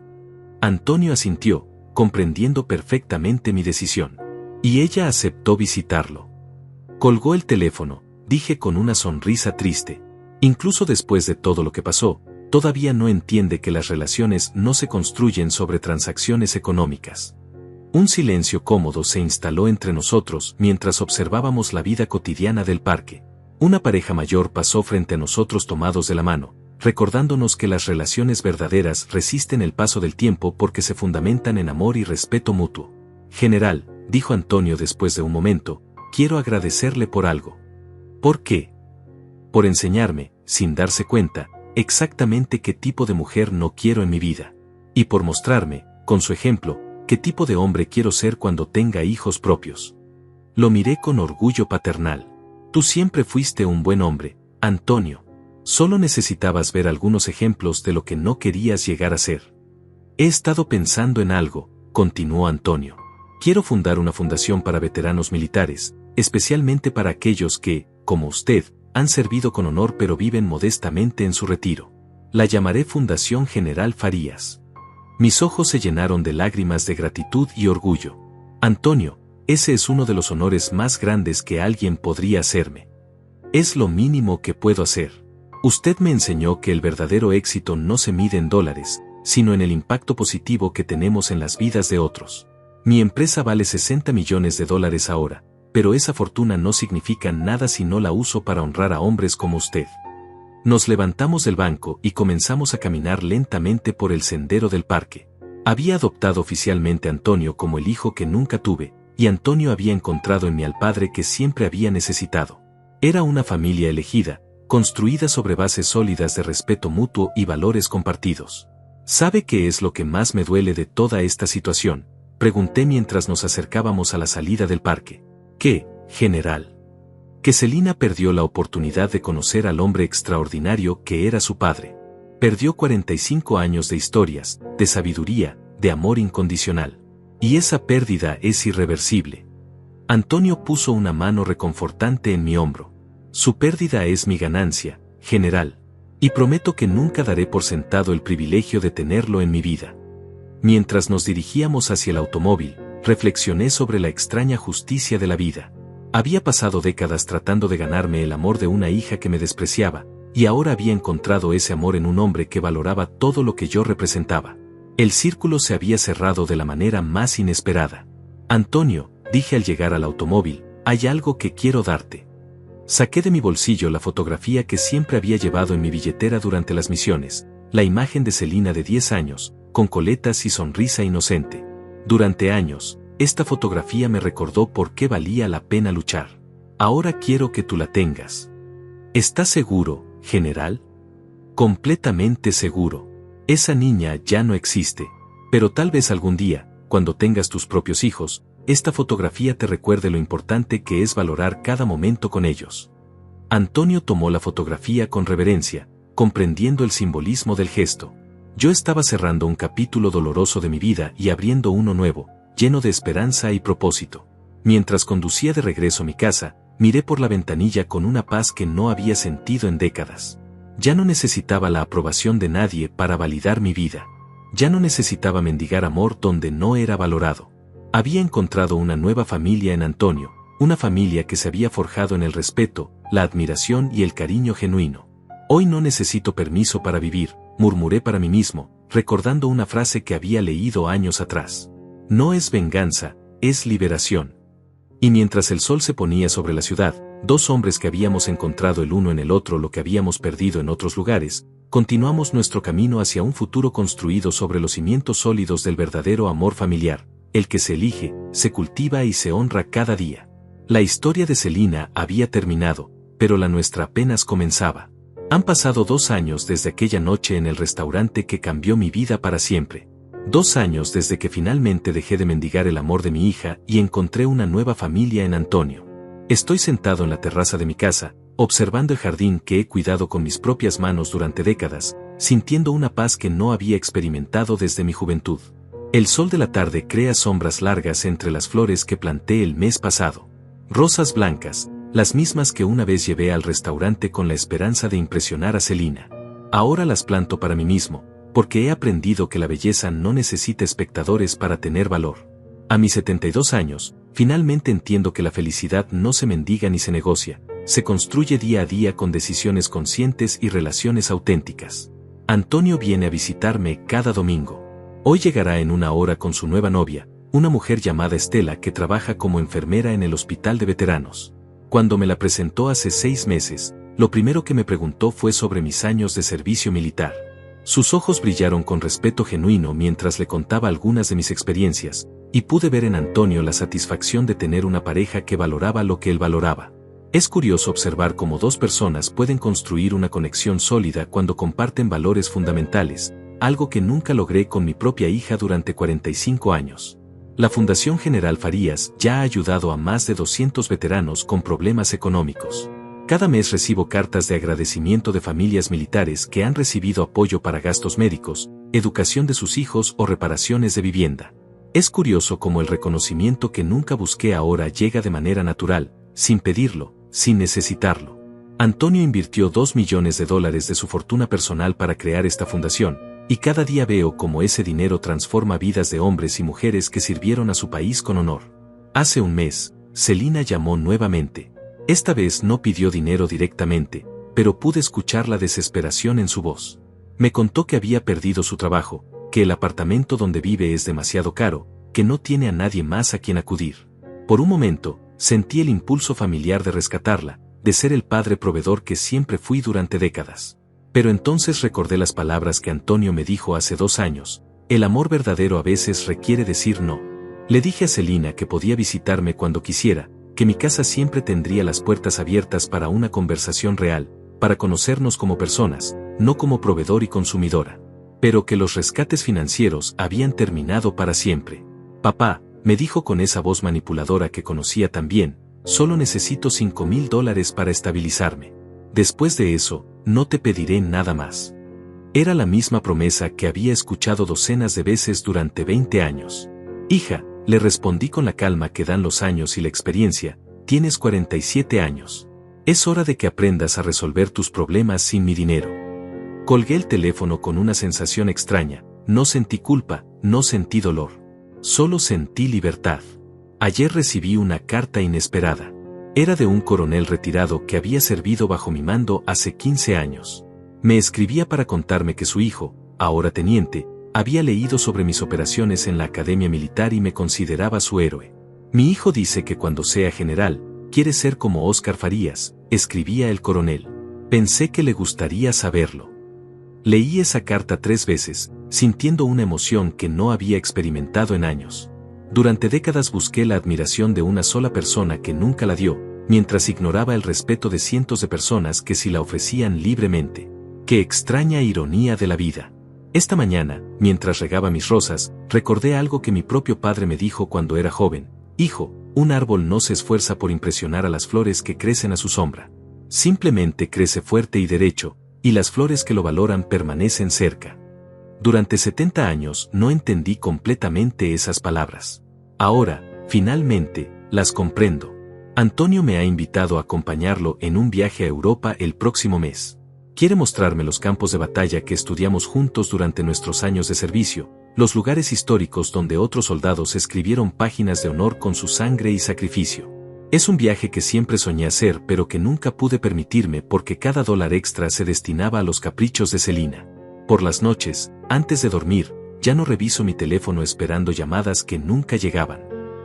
Antonio asintió, comprendiendo perfectamente mi decisión. Y ella aceptó visitarlo. Colgó el teléfono, dije con una sonrisa triste. Incluso después de todo lo que pasó, todavía no entiende que las relaciones no se construyen sobre transacciones económicas. Un silencio cómodo se instaló entre nosotros mientras observábamos la vida cotidiana del parque. Una pareja mayor pasó frente a nosotros tomados de la mano, recordándonos que las relaciones verdaderas resisten el paso del tiempo porque se fundamentan en amor y respeto mutuo. General, dijo Antonio después de un momento, quiero agradecerle por algo. ¿Por qué? Por enseñarme, sin darse cuenta, exactamente qué tipo de mujer no quiero en mi vida. Y por mostrarme, con su ejemplo, qué tipo de hombre quiero ser cuando tenga hijos propios. Lo miré con orgullo paternal. Tú siempre fuiste un buen hombre, Antonio. Solo necesitabas ver algunos ejemplos de lo que no querías llegar a ser. He estado pensando en algo, continuó Antonio. Quiero fundar una fundación para veteranos militares, especialmente para aquellos que, como usted, han servido con honor pero viven modestamente en su retiro. La llamaré Fundación General Farías. Mis ojos se llenaron de lágrimas de gratitud y orgullo. Antonio, ese es uno de los honores más grandes que alguien podría hacerme. Es lo mínimo que puedo hacer. Usted me enseñó que el verdadero éxito no se mide en dólares, sino en el impacto positivo que tenemos en las vidas de otros. Mi empresa vale $60 millones ahora, pero esa fortuna no significa nada si no la uso para honrar a hombres como usted. Nos levantamos del banco y comenzamos a caminar lentamente por el sendero del parque. Había adoptado oficialmente a Antonio como el hijo que nunca tuve, y Antonio había encontrado en mí al padre que siempre había necesitado. Era una familia elegida, construida sobre bases sólidas de respeto mutuo y valores compartidos. ¿Sabe qué es lo que más me duele de toda esta situación?, pregunté mientras nos acercábamos a la salida del parque. ¿Qué, general? Que Celina perdió la oportunidad de conocer al hombre extraordinario que era su padre. Perdió 45 años de historias, de sabiduría, de amor incondicional. Y esa pérdida es irreversible. Antonio puso una mano reconfortante en mi hombro. Su pérdida es mi ganancia, general. Y prometo que nunca daré por sentado el privilegio de tenerlo en mi vida. Mientras nos dirigíamos hacia el automóvil, reflexioné sobre la extraña justicia de la vida. Había pasado décadas tratando de ganarme el amor de una hija que me despreciaba, y ahora había encontrado ese amor en un hombre que valoraba todo lo que yo representaba. El círculo se había cerrado de la manera más inesperada. Antonio, dije al llegar al automóvil, hay algo que quiero darte. Saqué de mi bolsillo la fotografía que siempre había llevado en mi billetera durante las misiones, la imagen de Celina de 10 años, con coletas y sonrisa inocente. Durante años, esta fotografía me recordó por qué valía la pena luchar. Ahora quiero que tú la tengas. ¿Estás seguro, general? Completamente seguro. Esa niña ya no existe, pero tal vez algún día, cuando tengas tus propios hijos, esta fotografía te recuerde lo importante que es valorar cada momento con ellos. Antonio tomó la fotografía con reverencia, comprendiendo el simbolismo del gesto. Yo estaba cerrando un capítulo doloroso de mi vida y abriendo uno nuevo, lleno de esperanza y propósito. Mientras conducía de regreso a mi casa, miré por la ventanilla con una paz que no había sentido en décadas. Ya no necesitaba la aprobación de nadie para validar mi vida. Ya no necesitaba mendigar amor donde no era valorado. Había encontrado una nueva familia en Antonio, una familia que se había forjado en el respeto, la admiración y el cariño genuino. Hoy no necesito permiso para vivir, murmuré para mí mismo, recordando una frase que había leído años atrás. No es venganza, es liberación. Y mientras el sol se ponía sobre la ciudad, dos hombres que habíamos encontrado el uno en el otro lo que habíamos perdido en otros lugares, continuamos nuestro camino hacia un futuro construido sobre los cimientos sólidos del verdadero amor familiar, el que se elige, se cultiva y se honra cada día. La historia de Celina había terminado, pero la nuestra apenas comenzaba. Han pasado 2 años desde aquella noche en el restaurante que cambió mi vida para siempre. 2 años desde que finalmente dejé de mendigar el amor de mi hija y encontré una nueva familia en Antonio. Estoy sentado en la terraza de mi casa, observando el jardín que he cuidado con mis propias manos durante décadas, sintiendo una paz que no había experimentado desde mi juventud. El sol de la tarde crea sombras largas entre las flores que planté el mes pasado. Rosas blancas, las mismas que una vez llevé al restaurante con la esperanza de impresionar a Celina. Ahora las planto para mí mismo, porque he aprendido que la belleza no necesita espectadores para tener valor. A mis 72 años, finalmente entiendo que la felicidad no se mendiga ni se negocia, se construye día a día con decisiones conscientes y relaciones auténticas. Antonio viene a visitarme cada domingo. Hoy llegará en 1 hora con su nueva novia, una mujer llamada Estela que trabaja como enfermera en el hospital de veteranos. Cuando me la presentó hace 6 meses, lo primero que me preguntó fue sobre mis años de servicio militar. Sus ojos brillaron con respeto genuino mientras le contaba algunas de mis experiencias, y pude ver en Antonio la satisfacción de tener una pareja que valoraba lo que él valoraba. Es curioso observar cómo 2 personas pueden construir una conexión sólida cuando comparten valores fundamentales, algo que nunca logré con mi propia hija durante 45 años. La Fundación General Farías ya ha ayudado a más de 200 veteranos con problemas económicos. Cada mes recibo cartas de agradecimiento de familias militares que han recibido apoyo para gastos médicos, educación de sus hijos o reparaciones de vivienda. Es curioso cómo el reconocimiento que nunca busqué ahora llega de manera natural, sin pedirlo, sin necesitarlo. Antonio invirtió $2 millones de su fortuna personal para crear esta fundación, y cada día veo cómo ese dinero transforma vidas de hombres y mujeres que sirvieron a su país con honor. Hace un mes, Celina llamó nuevamente. Esta vez no pidió dinero directamente, pero pude escuchar la desesperación en su voz. Me contó que había perdido su trabajo, que el apartamento donde vive es demasiado caro, que no tiene a nadie más a quien acudir. Por un momento, sentí el impulso familiar de rescatarla, de ser el padre proveedor que siempre fui durante décadas. Pero entonces recordé las palabras que Antonio me dijo hace 2 años: el amor verdadero a veces requiere decir no. Le dije a Celina que podía visitarme cuando quisiera, que mi casa siempre tendría las puertas abiertas para una conversación real, para conocernos como personas, no como proveedor y consumidora. Pero que los rescates financieros habían terminado para siempre. Papá, me dijo con esa voz manipuladora que conocía tan bien, solo necesito $5,000 para estabilizarme. Después de eso, no te pediré nada más. Era la misma promesa que había escuchado docenas de veces durante 20 años. Hija, le respondí con la calma que dan los años y la experiencia, tienes 47 años. Es hora de que aprendas a resolver tus problemas sin mi dinero. Colgué el teléfono con una sensación extraña, no sentí culpa, no sentí dolor. Solo sentí libertad. Ayer recibí una carta inesperada. Era de un coronel retirado que había servido bajo mi mando hace 15 años. Me escribía para contarme que su hijo, ahora teniente, había leído sobre mis operaciones en la Academia Militar y me consideraba su héroe. Mi hijo dice que cuando sea general, quiere ser como Óscar Farías, escribía el coronel. Pensé que le gustaría saberlo. Leí esa carta 3 veces, sintiendo una emoción que no había experimentado en años. Durante décadas busqué la admiración de una sola persona que nunca la dio, mientras ignoraba el respeto de cientos de personas que sí la ofrecían libremente. ¡Qué extraña ironía de la vida! Esta mañana, mientras regaba mis rosas, recordé algo que mi propio padre me dijo cuando era joven: hijo, un árbol no se esfuerza por impresionar a las flores que crecen a su sombra. Simplemente crece fuerte y derecho, y las flores que lo valoran permanecen cerca. Durante 70 años no entendí completamente esas palabras. Ahora, finalmente, las comprendo. Antonio me ha invitado a acompañarlo en un viaje a Europa el próximo mes. Quiere mostrarme los campos de batalla que estudiamos juntos durante nuestros años de servicio, los lugares históricos donde otros soldados escribieron páginas de honor con su sangre y sacrificio. Es un viaje que siempre soñé hacer pero que nunca pude permitirme porque cada dólar extra se destinaba a los caprichos de Celina. Por las noches, antes de dormir, ya no reviso mi teléfono esperando llamadas que nunca llegaban.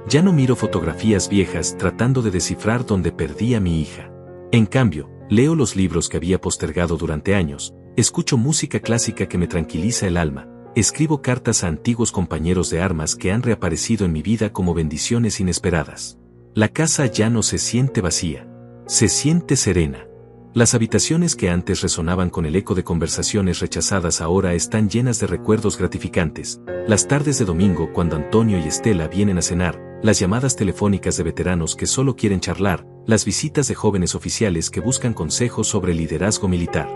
Ya no miro fotografías viejas tratando de descifrar dónde perdí a mi hija. En cambio, leo los libros que había postergado durante años, escucho música clásica que me tranquiliza el alma, escribo cartas a antiguos compañeros de armas que han reaparecido en mi vida como bendiciones inesperadas. La casa ya no se siente vacía. Se siente serena. Las habitaciones que antes resonaban con el eco de conversaciones rechazadas ahora están llenas de recuerdos gratificantes. Las tardes de domingo cuando Antonio y Estela vienen a cenar, las llamadas telefónicas de veteranos que solo quieren charlar, las visitas de jóvenes oficiales que buscan consejos sobre liderazgo militar.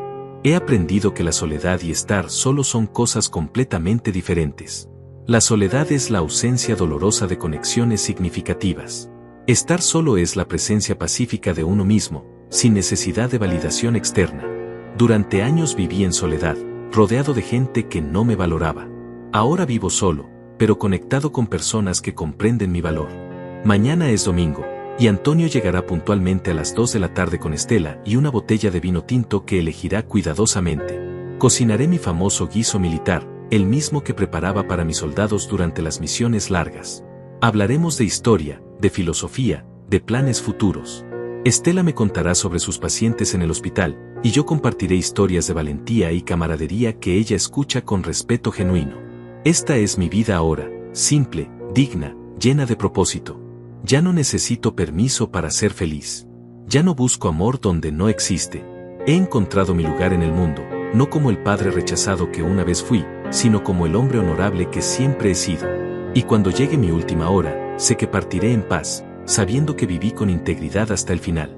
He aprendido que la soledad y estar solo son cosas completamente diferentes. La soledad es la ausencia dolorosa de conexiones significativas. Estar solo es la presencia pacífica de uno mismo, sin necesidad de validación externa. Durante años viví en soledad, rodeado de gente que no me valoraba. Ahora vivo solo, pero conectado con personas que comprenden mi valor. Mañana es domingo, y Antonio llegará puntualmente a las 2 de la tarde con Estela y una botella de vino tinto que elegirá cuidadosamente. Cocinaré mi famoso guiso militar, el mismo que preparaba para mis soldados durante las misiones largas. Hablaremos de historia, de filosofía, de planes futuros. Estela me contará sobre sus pacientes en el hospital, y yo compartiré historias de valentía y camaradería que ella escucha con respeto genuino. Esta es mi vida ahora, simple, digna, llena de propósito. Ya no necesito permiso para ser feliz. Ya no busco amor donde no existe. He encontrado mi lugar en el mundo, no como el padre rechazado que una vez fui, sino como el hombre honorable que siempre he sido. Y cuando llegue mi última hora, sé que partiré en paz, sabiendo que viví con integridad hasta el final.